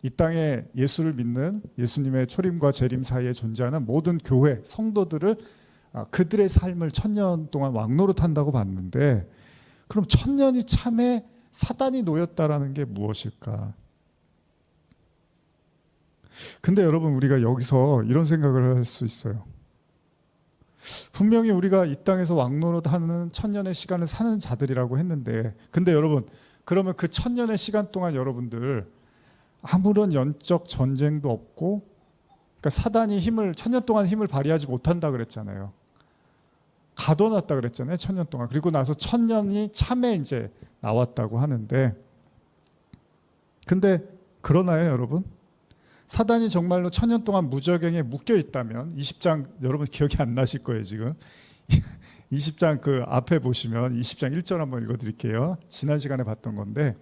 이 땅에 예수를 믿는 예수님의 초림과 재림 사이에 존재하는 모든 교회 성도들을 그들의 삶을 천년 동안 왕노릇한다고 봤는데 그럼 천년이 참에 사단이 놓였다라는 게 무엇일까? 근데 여러분 우리가 여기서 이런 생각을 할 수 있어요. 분명히 우리가 이 땅에서 왕노릇하는 천년의 시간을 사는 자들이라고 했는데 근데 여러분 그러면 그 천년의 시간 동안 여러분들 아무런 영적 전쟁도 없고 그러니까 사단이 천년 동안 힘을 발휘하지 못한다 그랬잖아요. 가둬놨다 그랬잖아요. 천년 동안. 그리고 나서 천년이 참에 이제 나왔다고 하는데 근데 그러나요 여러분? 사단이 정말로 1000년 동안 무저갱에 묶여 있다면 20장 여러분 기억이 안 나실 거예요 지금. 20장 그 앞에 보시면 20장 1절 한번 읽어드릴게요. 지난 시간에 봤던 건데,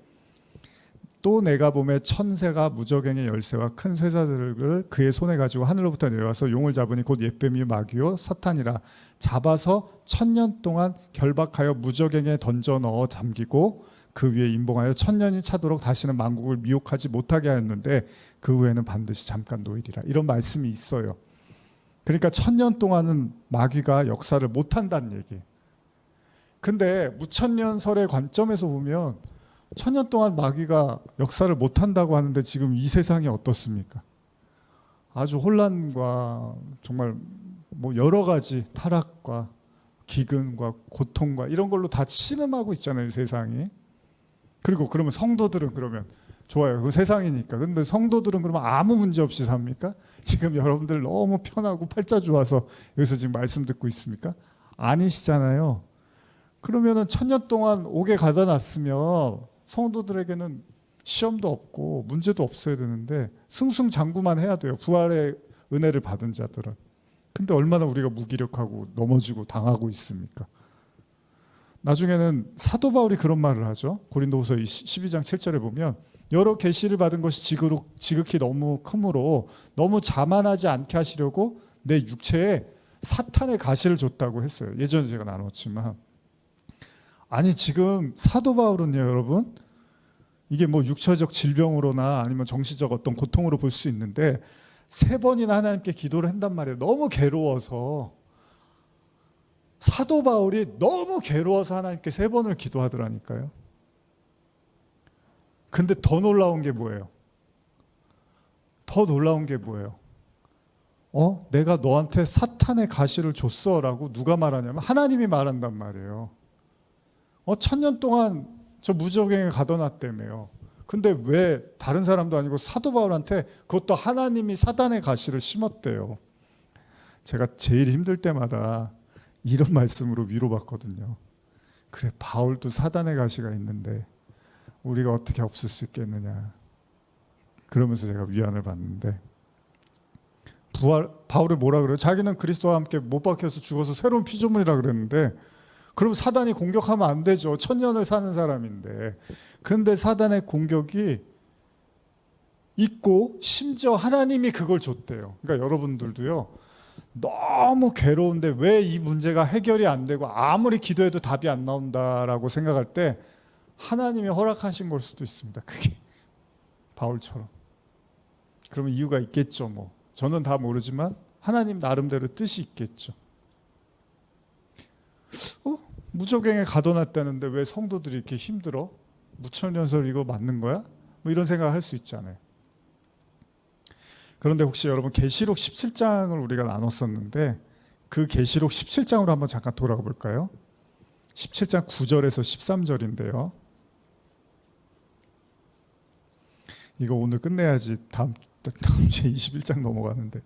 또 내가 보매 천새가 무저갱의 열쇠와 큰 쇠사슬을 그의 손에 가지고 하늘로부터 내려와서 용을 잡으니 곧 옛뱀이 마귀요 사탄이라. 잡아서 1000년 동안 결박하여 무저갱에 던져 넣어 잠기고 그 위에 임봉하여 1000년이 차도록 다시는 만국을 미혹하지 못하게 하였는데 그 후에는 반드시 잠깐 노일이라. 이런 말씀이 있어요. 그러니까 1000년 동안은 마귀가 역사를 못한다는 얘기예요. 근데 무천년설의 관점에서 보면 1000년 동안 마귀가 역사를 못한다고 하는데 지금 이 세상이 어떻습니까? 아주 혼란과 정말 뭐 여러 가지 타락과 기근과 고통과 이런 걸로 다 신음하고 있잖아요, 세상이. 그리고 그러면 성도들은 그러면 좋아요, 그 세상이니까. 근데 성도들은 그러면 아무 문제 없이 삽니까? 지금 여러분들 너무 편하고 팔자 좋아서 여기서 지금 말씀 듣고 있습니까? 아니시잖아요. 그러면은 1000년 동안 옥에 가다 놨으면 성도들에게는 시험도 없고 문제도 없어야 되는데 승승장구만 해야 돼요, 부활의 은혜를 받은 자들은. 근데 얼마나 우리가 무기력하고 넘어지고 당하고 있습니까? 나중에는 사도 바울이 그런 말을 하죠. 고린도후서 12장 7절에 보면 여러 계시를 받은 것이 지극히 너무 크므로 너무 자만하지 않게 하시려고 내 육체에 사탄의 가시를 줬다고 했어요. 예전에 제가 나눴지만, 아니 지금 사도 바울은요 여러분, 이게 뭐 육체적 질병으로나 아니면 정신적 어떤 고통으로 볼 수 있는데 3번이나 하나님께 기도를 한단 말이에요. 너무 괴로워서. 사도 바울이 너무 괴로워서 하나님께 3번을 기도하더라니까요. 근데 더 놀라운 게 뭐예요? 더 놀라운 게 뭐예요? 내가 너한테 사탄의 가시를 줬어 라고 누가 말하냐면 하나님이 말한단 말이에요. 1000년 동안 저 무저갱에 가둬놨다며요. 근데 왜 다른 사람도 아니고 사도 바울한테 그것도 하나님이 사단의 가시를 심었대요. 제가 제일 힘들 때마다 이런 말씀으로 위로받거든요. 그래, 바울도 사단의 가시가 있는데 우리가 어떻게 없을 수 있겠느냐. 그러면서 제가 위안을 받는데, 바울이 뭐라 그래요? 자기는 그리스도와 함께 못 박혀서 죽어서 새로운 피조물이라 그랬는데, 그럼 사단이 공격하면 안 되죠. 1000년을 사는 사람인데. 근데 사단의 공격이 있고 심지어 하나님이 그걸 줬대요. 그러니까 여러분들도요, 너무 괴로운데 왜 이 문제가 해결이 안 되고 아무리 기도해도 답이 안 나온다라고 생각할 때 하나님이 허락하신 걸 수도 있습니다. 그게 바울처럼. 그러면 이유가 있겠죠. 뭐 저는 다 모르지만 하나님 나름대로 뜻이 있겠죠. 무저갱에 가둬놨다는데 왜 성도들이 이렇게 힘들어? 무천년설 이거 맞는 거야? 뭐 이런 생각을 할 수 있잖아요. 그런데 혹시 여러분 계시록 17장을 우리가 나눴었는데 그 계시록 17장으로 한번 잠깐 돌아가 볼까요? 17장 9절에서 13절인데요. 이거 오늘 끝내야지 다음 주에 21장 넘어가는데.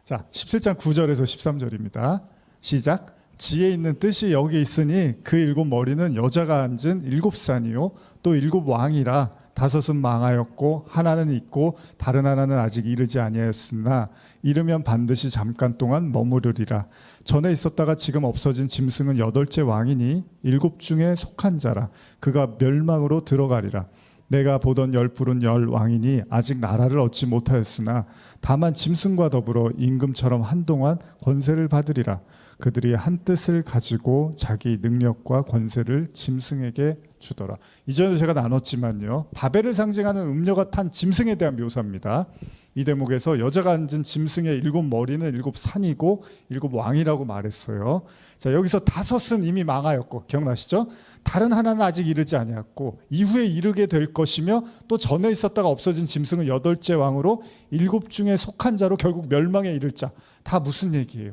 자, 17장 9절에서 13절입니다. 시작. 지혜 있는 뜻이 여기 있으니 그 7 머리는 여자가 앉은 7산이요 또 7 왕이라 5은 망하였고 하나는 있고 다른 하나는 아직 이르지 아니하였으나 이르면 반드시 잠깐 동안 머무르리라. 전에 있었다가 지금 없어진 짐승은 8째 왕이니 7 중에 속한 자라. 그가 멸망으로 들어가리라. 내가 보던 10 왕이니 아직 나라를 얻지 못하였으나 다만 짐승과 더불어 임금처럼 한동안 권세를 받으리라. 그들이 한 뜻을 가지고 자기 능력과 권세를 짐승에게 주더라. 이전에 제가 나눴지만요, 바벨을 상징하는 음녀가 탄 짐승에 대한 묘사입니다. 이 대목에서 여자가 앉은 짐승의 7 머리는 7 산이고 7 왕이라고 말했어요. 자, 여기서 5은 이미 망하였고, 기억나시죠? 다른 하나는 아직 이르지 아니했고 이후에 이르게 될 것이며 또 전에 있었다가 없어진 짐승은 8째 왕으로 7 중에 속한 자로 결국 멸망에 이를 자. 다 무슨 얘기예요?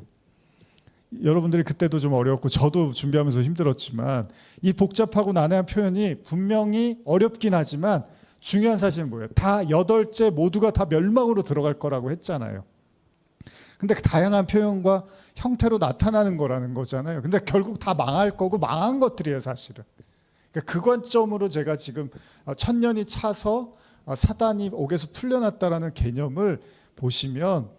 여러분들이 그때도 좀 어려웠고 저도 준비하면서 힘들었지만 이 복잡하고 난해한 표현이 분명히 어렵긴 하지만 중요한 사실은 뭐예요? 다 8째 모두가 다 멸망으로 들어갈 거라고 했잖아요. 근데 그 다양한 표현과 형태로 나타나는 거라는 거잖아요. 근데 결국 다 망할 거고 망한 것들이에요, 사실은. 그러니까 그 관점으로 제가 지금 1000년이 차서 사단이 옥에서 풀려났다라는 개념을 보시면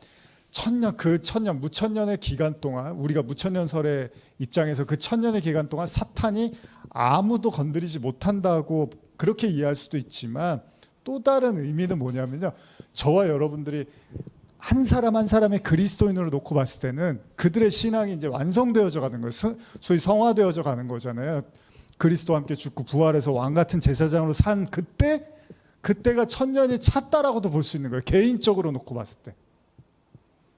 그 천년 무천년의 기간 동안, 우리가 무천년설의 입장에서 그 천년의 기간 동안 사탄이 아무도 건드리지 못한다고 그렇게 이해할 수도 있지만, 또 다른 의미는 뭐냐면요, 저와 여러분들이 한 사람 한 사람의 그리스도인으로 놓고 봤을 때는 그들의 신앙이 이제 완성되어져 가는 거예요. 소위 성화되어져 가는 거잖아요. 그리스도와 함께 죽고 부활해서 왕 같은 제사장으로 산 그때가 천년이 찼다라고도 볼 수 있는 거예요. 개인적으로 놓고 봤을 때.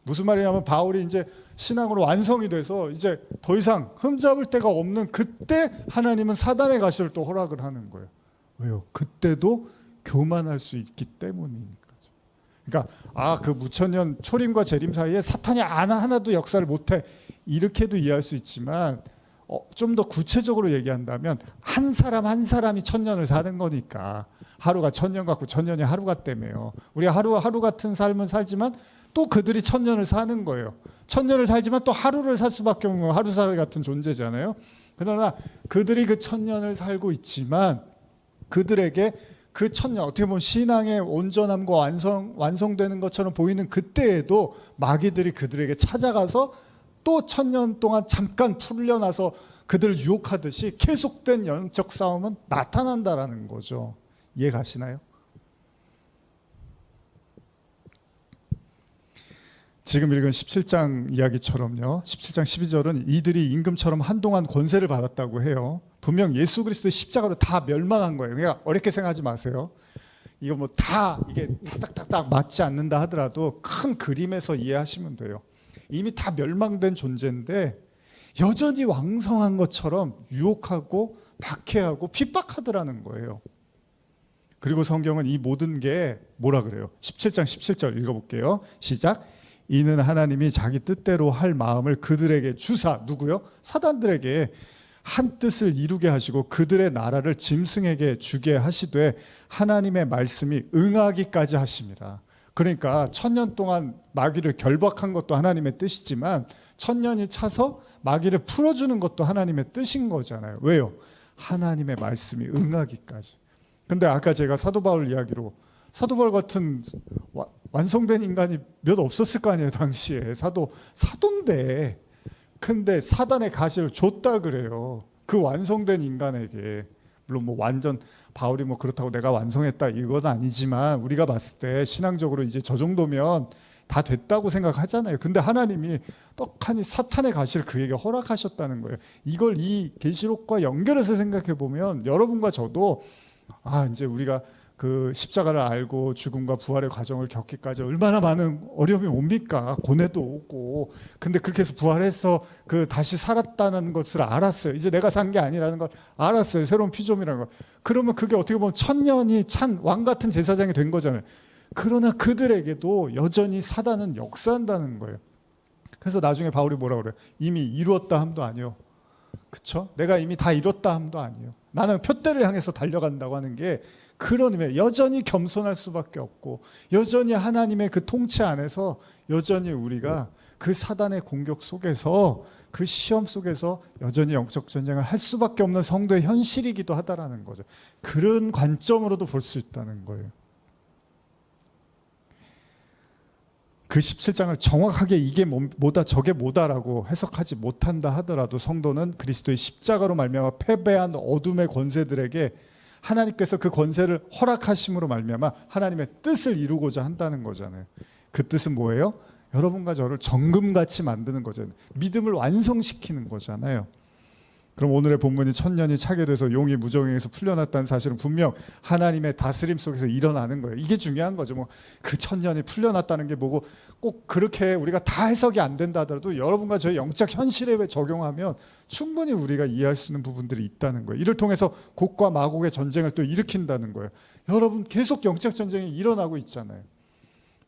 무슨 말이냐면 바울이 이제 신앙으로 완성이 돼서 이제 더 이상 흠잡을 데가 없는 그때 하나님은 사단의 가시를 또 허락을 하는 거예요. 왜요? 그때도 교만할 수 있기 때문이니까죠. 그러니까 그 무천년 초림과 재림 사이에 사탄이 하나도 역사를 못해, 이렇게도 이해할 수 있지만, 좀 더 구체적으로 얘기한다면 한 사람 한 사람이 천년을 사는 거니까, 하루가 천년 같고 천년이 하루 같다며요. 우리가 하루 같은 삶을 살지만 또 그들이 천년을 사는 거예요. 천년을 살지만 또 하루를 살 수밖에 없는 하루살 같은 존재잖아요. 그러나 그들이 그 천년을 살고 있지만 그들에게 그 천년, 어떻게 보면 신앙의 온전함과 완성되는 것처럼 보이는 그때에도 마귀들이 그들에게 찾아가서 또 천년 동안 잠깐 풀려나서 그들을 유혹하듯이 계속된 영적 싸움은 나타난다라는 거죠. 이해 가시나요? 지금 읽은 17장 이야기처럼요, 17장 12절은 이들이 임금처럼 한동안 권세를 받았다고 해요. 분명 예수 그리스도의 십자가로 다 멸망한 거예요. 그러니까 어렵게 생각하지 마세요. 이거 뭐 다 이게 딱딱딱 맞지 않는다 하더라도 큰 그림에서 이해하시면 돼요. 이미 다 멸망된 존재인데 여전히 왕성한 것처럼 유혹하고 박해하고 핍박하더라는 거예요. 그리고 성경은 이 모든 게 뭐라 그래요? 17장 17절 읽어볼게요. 시작. 이는 하나님이 자기 뜻대로 할 마음을 그들에게 주사, 누구요? 사단들에게 한 뜻을 이루게 하시고 그들의 나라를 짐승에게 주게 하시되 하나님의 말씀이 응하기까지 하심이라. 그러니까 천년 동안 마귀를 결박한 것도 하나님의 뜻이지만 천년이 차서 마귀를 풀어주는 것도 하나님의 뜻인 거잖아요. 왜요? 하나님의 말씀이 응하기까지. 근데 아까 제가 사도 바울 이야기로, 사도 바울 같은 완성된 인간이 몇 없었을 거 아니에요. 당시에 사도인데, 근데 사단의 가시를 줬다 그래요. 그 완성된 인간에게. 물론 뭐 완전 바울이 뭐 그렇다고 내가 완성했다 이건 아니지만, 우리가 봤을 때 신앙적으로 이제 저 정도면 다 됐다고 생각하잖아요. 근데 하나님이 떡하니 사탄의 가시를 그에게 허락하셨다는 거예요. 이걸 이 계시록과 연결해서 생각해 보면 여러분과 저도 이제 우리가 그 십자가를 알고 죽음과 부활의 과정을 겪기까지 얼마나 많은 어려움이 옵니까? 고뇌도 오고. 근데 그렇게 해서 부활해서 그 다시 살았다는 것을 알았어요. 이제 내가 산 게 아니라는 걸 알았어요. 새로운 피조물이라는 걸. 그러면 그게 어떻게 보면 천년이 찬 왕 같은 제사장이 된 거잖아요. 그러나 그들에게도 여전히 사단은 역사한다는 거예요. 그래서 나중에 바울이 뭐라 그래요? 이미 이루었다 함도 아니요. 그쵸? 내가 이미 다 이뤘다 함도 아니요. 나는 표대를 향해서 달려간다고 하는 게 그런 의미에 여전히 겸손할 수밖에 없고, 여전히 하나님의 그 통치 안에서 여전히 우리가 그 사단의 공격 속에서, 그 시험 속에서 여전히 영적 전쟁을 할 수밖에 없는 성도의 현실이기도 하다라는 거죠. 그런 관점으로도 볼 수 있다는 거예요. 그 17장을 정확하게 이게 뭐다 저게 뭐다라고 해석하지 못한다 하더라도 성도는 그리스도의 십자가로 말미암아 패배한 어둠의 권세들에게 하나님께서 그 권세를 허락하심으로 말미암아 하나님의 뜻을 이루고자 한다는 거잖아요. 그 뜻은 뭐예요? 여러분과 저를 정금같이 만드는 거잖아요. 믿음을 완성시키는 거잖아요. 그럼 오늘의 본문이 천년이 차게 돼서 용이 무정에서 풀려났다는 사실은 분명 하나님의 다스림 속에서 일어나는 거예요. 이게 중요한 거죠. 뭐 그 천년이 풀려났다는 게 뭐고, 꼭 그렇게 우리가 다 해석이 안 된다 하더라도 여러분과 저의 영적 현실에 적용하면 충분히 우리가 이해할 수 있는 부분들이 있다는 거예요. 이를 통해서 곡과 마곡의 전쟁을 또 일으킨다는 거예요. 여러분 계속 영적 전쟁이 일어나고 있잖아요.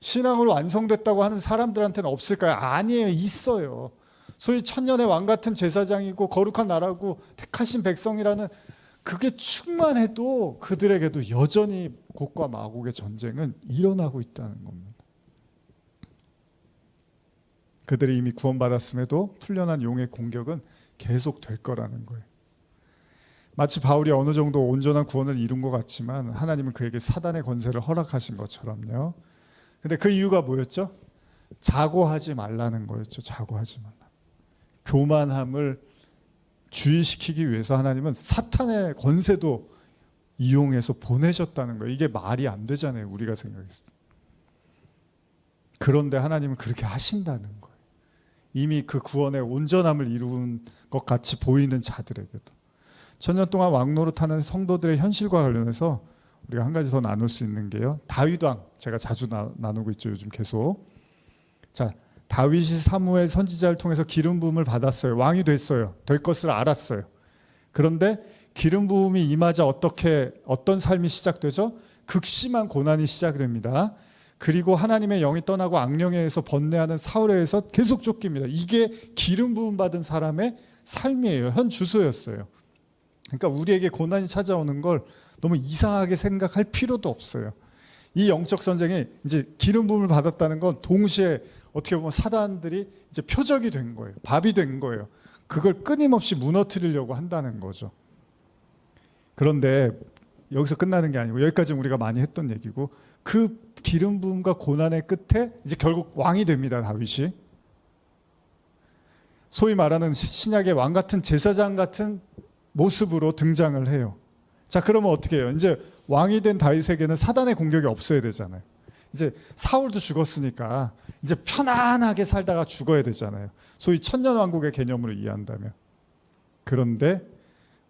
신앙으로 완성됐다고 하는 사람들한테는 없을까요? 아니에요. 있어요. 소위 천년의 왕 같은 제사장이고 거룩한 나라고 택하신 백성이라는 그게 충만해도 그들에게도 여전히 곡과 마곡의 전쟁은 일어나고 있다는 겁니다. 그들이 이미 구원받았음에도 풀려난 용의 공격은 계속 될 거라는 거예요. 마치 바울이 어느 정도 온전한 구원을 이룬 것 같지만 하나님은 그에게 사단의 권세를 허락하신 것처럼요. 근데 그 이유가 뭐였죠? 자고하지 말라는 거였죠. 자고하지 말라. 교만함을 주의시키기 위해서 하나님은 사탄의 권세도 이용해서 보내셨다는 거예요. 이게 말이 안 되잖아요. 우리가 생각했을 때. 그런데 하나님은 그렇게 하신다는 거예요. 이미 그 구원의 온전함을 이룬 것 같이 보이는 자들에게도. 천년 동안 왕노릇하는 성도들의 현실과 관련해서 우리가 한 가지 더 나눌 수 있는 게요. 다윗 왕, 제가 자주 나누고 있죠. 요즘 계속. 자, 다윗이 사무엘 선지자를 통해서 기름 부음을 받았어요. 왕이 됐어요. 될 것을 알았어요. 그런데 기름 부음이 임하자 어떤 삶이 시작되죠? 극심한 고난이 시작됩니다. 그리고 하나님의 영이 떠나고 악령에 의해서 번뇌하는 사울에 의해서 계속 쫓깁니다. 이게 기름 부음 받은 사람의 삶이에요. 현 주소였어요. 그러니까 우리에게 고난이 찾아오는 걸 너무 이상하게 생각할 필요도 없어요. 이 영적 전쟁이 이제 기름 부음을 받았다는 건 동시에 어떻게 보면 사단들이 이제 표적이 된 거예요. 밥이 된 거예요. 그걸 끊임없이 무너뜨리려고 한다는 거죠. 그런데 여기서 끝나는 게 아니고 여기까지는 우리가 많이 했던 얘기고 그 기름 부음과 고난의 끝에 이제 결국 왕이 됩니다. 다윗이. 소위 말하는 신약의 왕 같은 제사장 같은 모습으로 등장을 해요. 자, 그러면 어떻게 해요? 이제 왕이 된 다윗에게는 사단의 공격이 없어야 되잖아요. 이제 사울도 죽었으니까 이제 편안하게 살다가 죽어야 되잖아요. 소위 천년왕국의 개념으로 이해한다면. 그런데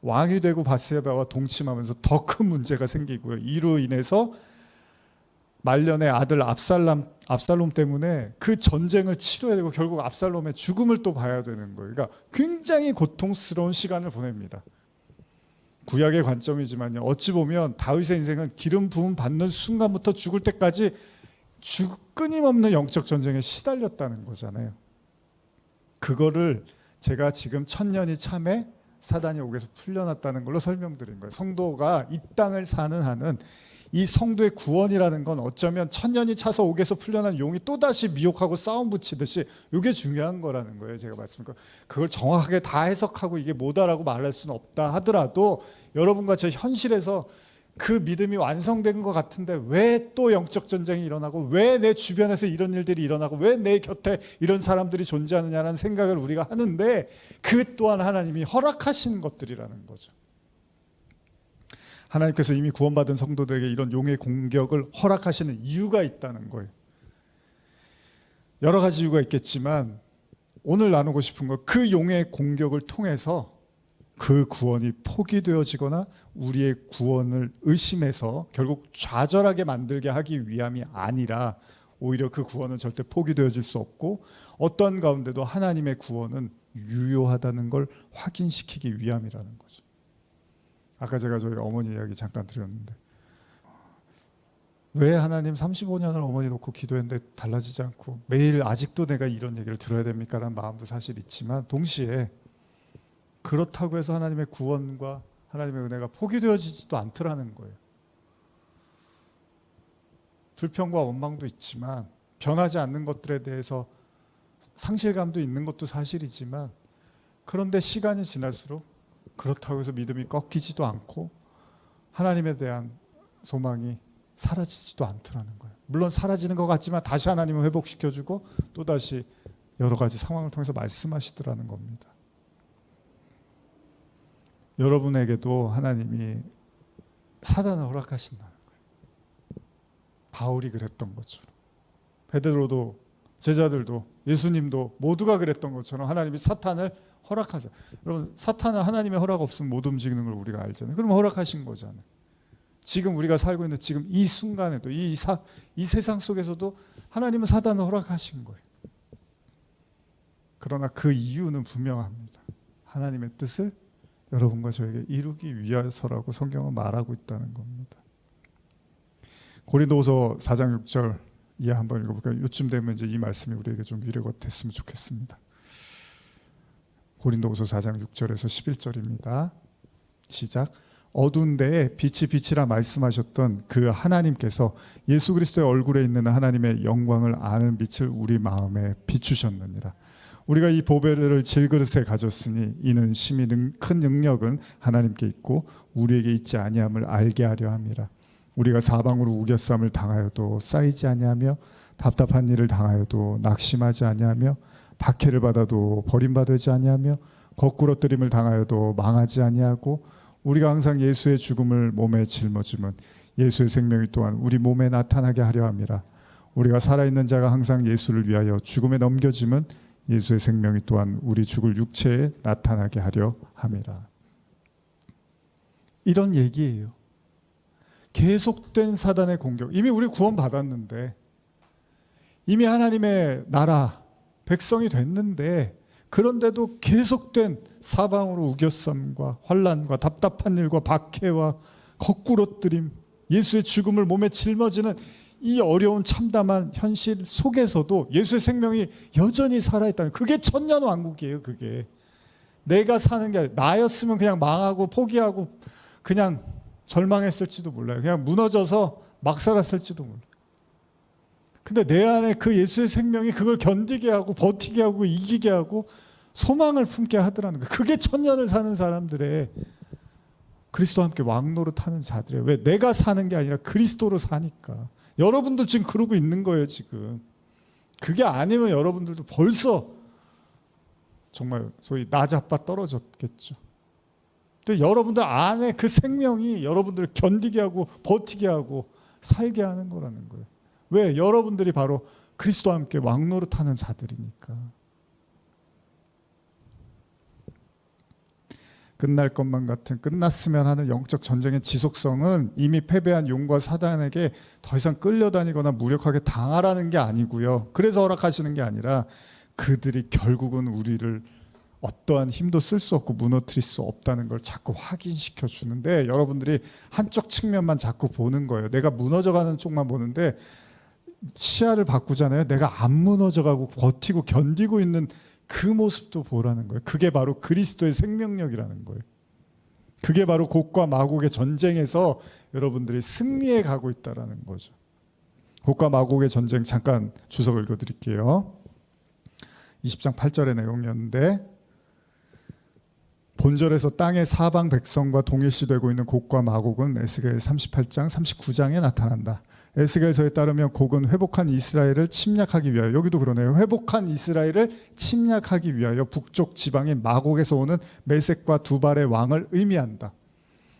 왕이 되고 바세바와 동침하면서 더 큰 문제가 생기고요. 이로 인해서 말년의 아들 압살롬 때문에 그 전쟁을 치러야 되고 결국 압살롬의 죽음을 또 봐야 되는 거예요. 그러니까 굉장히 고통스러운 시간을 보냅니다. 구약의 관점이지만요. 어찌 보면 다윗의 인생은 기름 부음 받는 순간부터 죽을 때까지 끊임없는 영적 전쟁에 시달렸다는 거잖아요. 그거를 제가 지금 1000년이 참에 사단이 옥에서 풀려났다는 걸로 설명드린 거예요. 성도가 이 땅을 사는 한은 이 성도의 구원이라는 건 어쩌면 1000년이 차서 옥에서 풀려난 용이 또다시 미혹하고 싸움 붙이듯이 이게 중요한 거라는 거예요. 제가 말씀드린 거. 그걸 정확하게 다 해석하고 이게 뭐다라고 말할 수는 없다 하더라도 여러분과 제 현실에서 그 믿음이 완성된 것 같은데 왜 또 영적 전쟁이 일어나고 왜 내 주변에서 이런 일들이 일어나고 왜 내 곁에 이런 사람들이 존재하느냐라는 생각을 우리가 하는데 그 또한 하나님이 허락하신 것들이라는 거죠. 하나님께서 이미 구원받은 성도들에게 이런 용의 공격을 허락하시는 이유가 있다는 거예요. 여러 가지 이유가 있겠지만 오늘 나누고 싶은 건 그 용의 공격을 통해서 그 구원이 포기되어지거나 우리의 구원을 의심해서 결국 좌절하게 만들게 하기 위함이 아니라 오히려 그 구원은 절대 포기되어질 수 없고 어떤 가운데도 하나님의 구원은 유효하다는 걸 확인시키기 위함이라는 거죠. 아까 제가 저희 어머니 이야기 잠깐 드렸는데 왜 하나님 35년을 어머니 놓고 기도했는데 달라지지 않고 매일 아직도 내가 이런 얘기를 들어야 됩니까? 라는 마음도 사실 있지만 동시에 그렇다고 해서 하나님의 구원과 하나님의 은혜가 포기되어지지도 않더라는 거예요. 불평과 원망도 있지만 변하지 않는 것들에 대해서 상실감도 있는 것도 사실이지만 그런데 시간이 지날수록 그렇다고 해서 믿음이 꺾이지도 않고 하나님에 대한 소망이 사라지지도 않더라는 거예요. 물론 사라지는 것 같지만 다시 하나님은 회복시켜주고 또다시 여러 가지 상황을 통해서 말씀하시더라는 겁니다. 여러분에게도 하나님이 사단을 허락하신다는 거예요. 바울이 그랬던 것처럼 베드로도 제자들도 예수님도 모두가 그랬던 것처럼 하나님이 사탄을 허락하죠. 여러분 사탄은 하나님의 허락 없으면 못 움직이는 걸 우리가 알잖아요. 그럼 허락하신 거잖아요. 지금 우리가 살고 있는 지금 이 순간에도 이 세상 속에서도 하나님은 사단을 허락하신 거예요. 그러나 그 이유는 분명합니다. 하나님의 뜻을 여러분과 저에게 이루기 위해서라고 성경은 말하고 있다는 겁니다. 고린도후서 4장 6절 이하 한번 읽어볼까요? 요쯤 되면 이제 이 말씀이 우리에게 좀 위로가 됐으면 좋겠습니다. 고린도후서 4장 6절에서 11절입니다. 시작. 어두운 데에 빛이 빛이라 말씀하셨던 그 하나님께서 예수 그리스도의 얼굴에 있는 하나님의 영광을 아는 빛을 우리 마음에 비추셨느니라. 우리가 이 보배를 질그릇에 가졌으니 이는 심히 큰 능력은 하나님께 있고 우리에게 있지 아니함을 알게 하려 함이라. 우리가 사방으로 우겨쌈을 당하여도 쌓이지 아니하며 답답한 일을 당하여도 낙심하지 아니하며 박해를 받아도 버림받지 아니하며 거꾸러뜨림을 당하여도 망하지 아니하고 우리가 항상 예수의 죽음을 몸에 짊어짐은 예수의 생명이 또한 우리 몸에 나타나게 하려 함이라. 우리가 살아있는 자가 항상 예수를 위하여 죽음에 넘겨짐은 예수의 생명이 또한 우리 죽을 육체에 나타나게 하려 함이라. 이런 얘기예요. 계속된 사단의 공격. 이미 우리 구원 받았는데, 이미 하나님의 나라 백성이 됐는데, 그런데도 계속된 사방으로 우겨쌈과 환난과 답답한 일과 박해와 거꾸러뜨림, 예수의 죽음을 몸에 짊어지는 이 어려운 참담한 현실 속에서도 예수의 생명이 여전히 살아있다는, 그게 천년왕국이에요. 그게 내가 사는 게 아니라, 나였으면 그냥 망하고 포기하고 그냥 절망했을지도 몰라요. 그냥 무너져서 막 살았을지도 몰라요. 근데 내 안에 그 예수의 생명이 그걸 견디게 하고 버티게 하고 이기게 하고 소망을 품게 하더라는 거예요. 그게 천년을 사는 사람들의, 그리스도와 함께 왕노릇하는 자들이에요. 왜? 내가 사는 게 아니라 그리스도로 사니까. 여러분도 지금 그러고 있는 거예요. 지금 그게 아니면 여러분들도 벌써 정말 소위 나자빠 떨어졌겠죠. 근데 여러분들 안에 그 생명이 여러분들을 견디게 하고 버티게 하고 살게 하는 거라는 거예요. 왜? 여러분들이 바로 그리스도와 함께 왕노릇하는 자들이니까. 끝날 것만 같은, 끝났으면 하는 영적 전쟁의 지속성은 이미 패배한 용과 사단에게 더 이상 끌려다니거나 무력하게 당하라는 게 아니고요. 그래서 허락하시는 게 아니라 그들이 결국은 우리를 어떠한 힘도 쓸 수 없고 무너뜨릴 수 없다는 걸 자꾸 확인시켜 주는데, 여러분들이 한쪽 측면만 자꾸 보는 거예요. 내가 무너져가는 쪽만 보는데 시야를 바꾸잖아요. 내가 안 무너져가고 버티고 견디고 있는 그 모습도 보라는 거예요. 그게 바로 그리스도의 생명력이라는 거예요. 그게 바로 곡과 마곡의 전쟁에서 여러분들이 승리해 가고 있다는 거죠. 곡과 마곡의 전쟁 잠깐 주석 읽어드릴게요. 20장 8절의 내용이었는데, 본절에서 땅의 사방 백성과 동일시되고 있는 곡과 마곡은 에스겔 38장 39장에 나타난다. 에스겔서에 따르면 곡은 회복한 이스라엘을 침략하기 위하여, 여기도 그러네요. 회복한 이스라엘을 침략하기 위하여 북쪽 지방인 마곡에서 오는 메섹과 두발의 왕을 의미한다.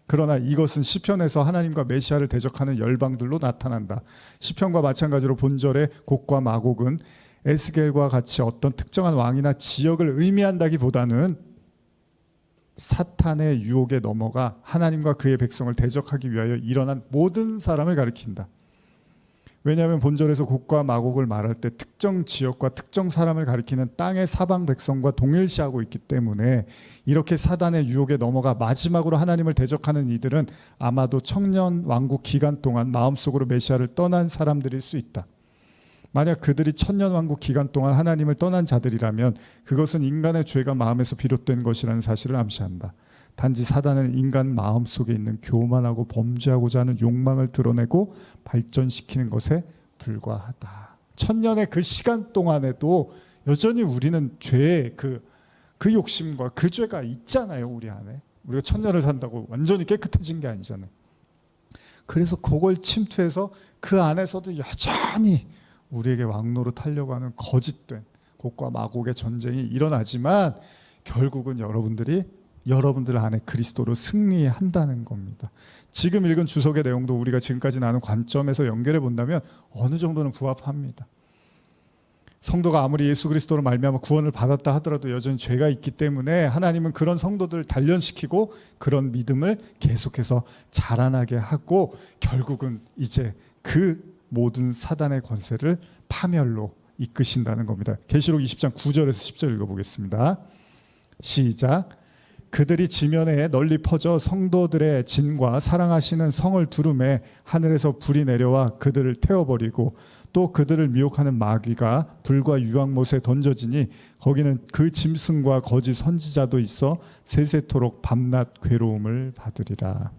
그러나 이것은 시편에서 하나님과 메시아를 대적하는 열방들로 나타난다. 시편과 마찬가지로 본절의 곡과 마곡은 에스겔과 같이 어떤 특정한 왕이나 지역을 의미한다기보다는 사탄의 유혹에 넘어가 하나님과 그의 백성을 대적하기 위하여 일어난 모든 사람을 가리킨다. 왜냐하면 본절에서 곡과 마곡을 말할 때 특정 지역과 특정 사람을 가리키는 땅의 사방 백성과 동일시하고 있기 때문에, 이렇게 사단의 유혹에 넘어가 마지막으로 하나님을 대적하는 이들은 아마도 청년 왕국 기간 동안 마음속으로 메시아를 떠난 사람들일 수 있다. 만약 그들이 천년 왕국 기간 동안 하나님을 떠난 자들이라면 그것은 인간의 죄가 마음에서 비롯된 것이라는 사실을 암시한다. 단지 사단은 인간 마음속에 있는 교만하고 범죄하고자 하는 욕망을 드러내고 발전시키는 것에 불과하다. 천년의 그 시간 동안에도 여전히 우리는 죄의 그 욕심과 그 죄가 있잖아요. 우리 안에. 우리가 천년을 산다고 완전히 깨끗해진 게 아니잖아요. 그래서 그걸 침투해서 그 안에서도 여전히 우리에게 왕노릇 하려고 하는 거짓된 곡과 마곡의 전쟁이 일어나지만, 결국은 여러분들 안에 그리스도로 승리한다는 겁니다. 지금 읽은 주석의 내용도 우리가 지금까지 나눈 관점에서 연결해 본다면 어느 정도는 부합합니다. 성도가 아무리 예수 그리스도로 말미암아 구원을 받았다 하더라도 여전히 죄가 있기 때문에 하나님은 그런 성도들을 단련시키고 그런 믿음을 계속해서 자라나게 하고, 결국은 이제 그 모든 사단의 권세를 파멸로 이끄신다는 겁니다. 계시록 20장 9절에서 10절 읽어보겠습니다. 시작. 그들이 지면에 널리 퍼져 성도들의 진과 사랑하시는 성을 두름에 하늘에서 불이 내려와 그들을 태워버리고, 또 그들을 미혹하는 마귀가 불과 유황못에 던져지니 거기는 그 짐승과 거짓 선지자도 있어 세세토록 밤낮 괴로움을 받으리라.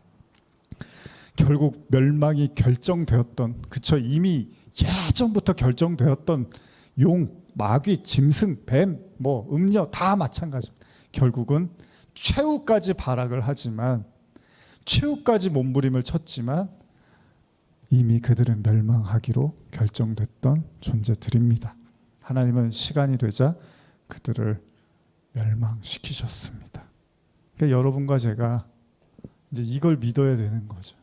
결국 멸망이 결정되었던, 이미 예전부터 결정되었던 마귀, 짐승, 뱀, 뭐 음녀 다 마찬가지입니다. 결국은 최후까지 발악을 하지만, 최후까지 몸부림을 쳤지만 이미 그들은 멸망하기로 결정됐던 존재들입니다. 하나님은 시간이 되자 그들을 멸망시키셨습니다. 그러니까 여러분과 제가 이제 이걸 믿어야 되는 거죠.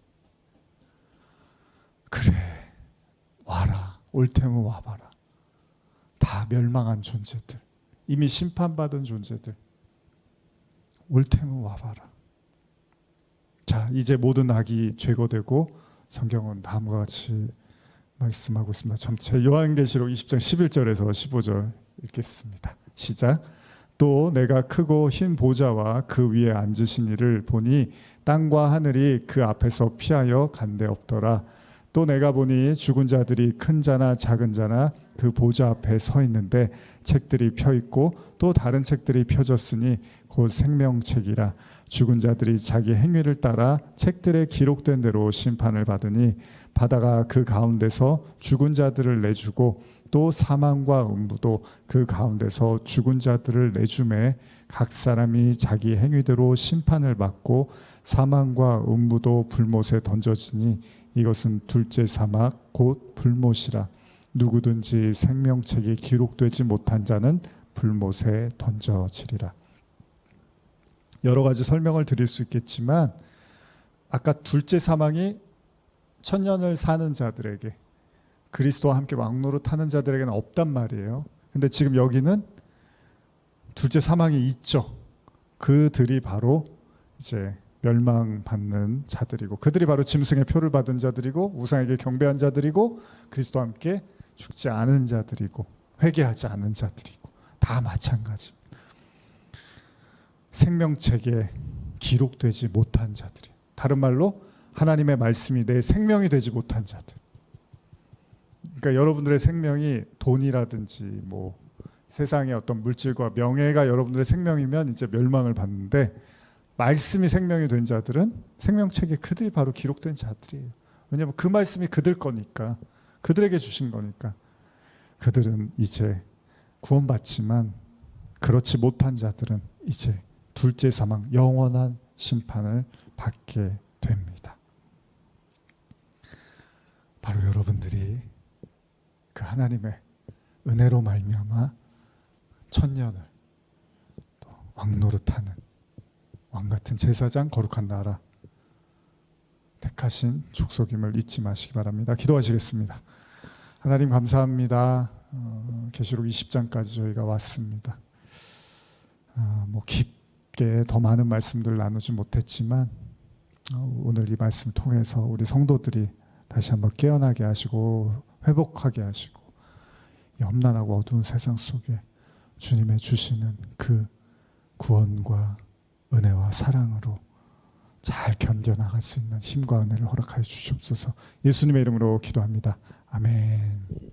그래, 와라, 올 테면 와봐라. 다 멸망한 존재들, 이미 심판받은 존재들, 올 테면 와봐라. 자, 이제 모든 악이 제거되고 성경은 다음과 같이 말씀하고 있습니다. 전체 요한계시록 20장 11절에서 15절 읽겠습니다. 시작. 또 내가 크고 흰 보좌와 그 위에 앉으신 이를 보니 땅과 하늘이 그 앞에서 피하여 간데 없더라. 또 내가 보니 죽은 자들이 큰 자나 작은 자나 그 보좌 앞에 서 있는데 책들이 펴 있고 또 다른 책들이 펴졌으니 곧 생명책이라. 죽은 자들이 자기 행위를 따라 책들에 기록된 대로 심판을 받으니 바다가 그 가운데서 죽은 자들을 내주고 또 사망과 음부도 그 가운데서 죽은 자들을 내주매 각 사람이 자기 행위대로 심판을 받고 사망과 음부도 불못에 던져지니 이것은 둘째 사막 곧 불못이라. 누구든지 생명책이 기록되지 못한 자는 불못에 던져지리라. 여러 가지 설명을 드릴 수 있겠지만 아까 둘째 사망이 천년을 사는 자들에게, 그리스도와 함께 왕노릇하는 자들에게는 없단 말이에요. 근데 지금 여기는 둘째 사망이 있죠. 그들이 바로 이제 멸망받는 자들이고, 그들이 바로 짐승의 표를 받은 자들이고, 우상에게 경배한 자들이고, 그리스도와 함께 죽지 않은 자들이고, 회개하지 않은 자들이고, 다 마찬가지입니다. 생명책에 기록되지 못한 자들이, 다른 말로 하나님의 말씀이 내 생명이 되지 못한 자들. 그러니까 여러분들의 생명이 돈이라든지 뭐 세상의 어떤 물질과 명예가 여러분들의 생명이면 이제 멸망을 받는데, 말씀이 생명이 된 자들은 생명책에 그들이 바로 기록된 자들이에요. 왜냐하면 그 말씀이 그들 거니까, 그들에게 주신 거니까. 그들은 이제 구원받지만 그렇지 못한 자들은 이제 둘째 사망, 영원한 심판을 받게 됩니다. 바로 여러분들이 그 하나님의 은혜로 말미암아 천년을 또 왕노릇하는 왕같은 제사장, 거룩한 나라 택하신 족속임을 잊지 마시기 바랍니다. 기도하시겠습니다. 하나님 감사합니다. 계시록 20장까지 저희가 왔습니다. 뭐 깊게 더 많은 말씀들을 나누지 못했지만 오늘 이 말씀 통해서 우리 성도들이 다시 한번 깨어나게 하시고 회복하게 하시고, 이 험난하고 어두운 세상 속에 주님의 주시는 그 구원과 은혜와 사랑으로 잘 견뎌나갈 수 있는 힘과 은혜를 허락하여 주시옵소서. 예수님의 이름으로 기도합니다. 아멘.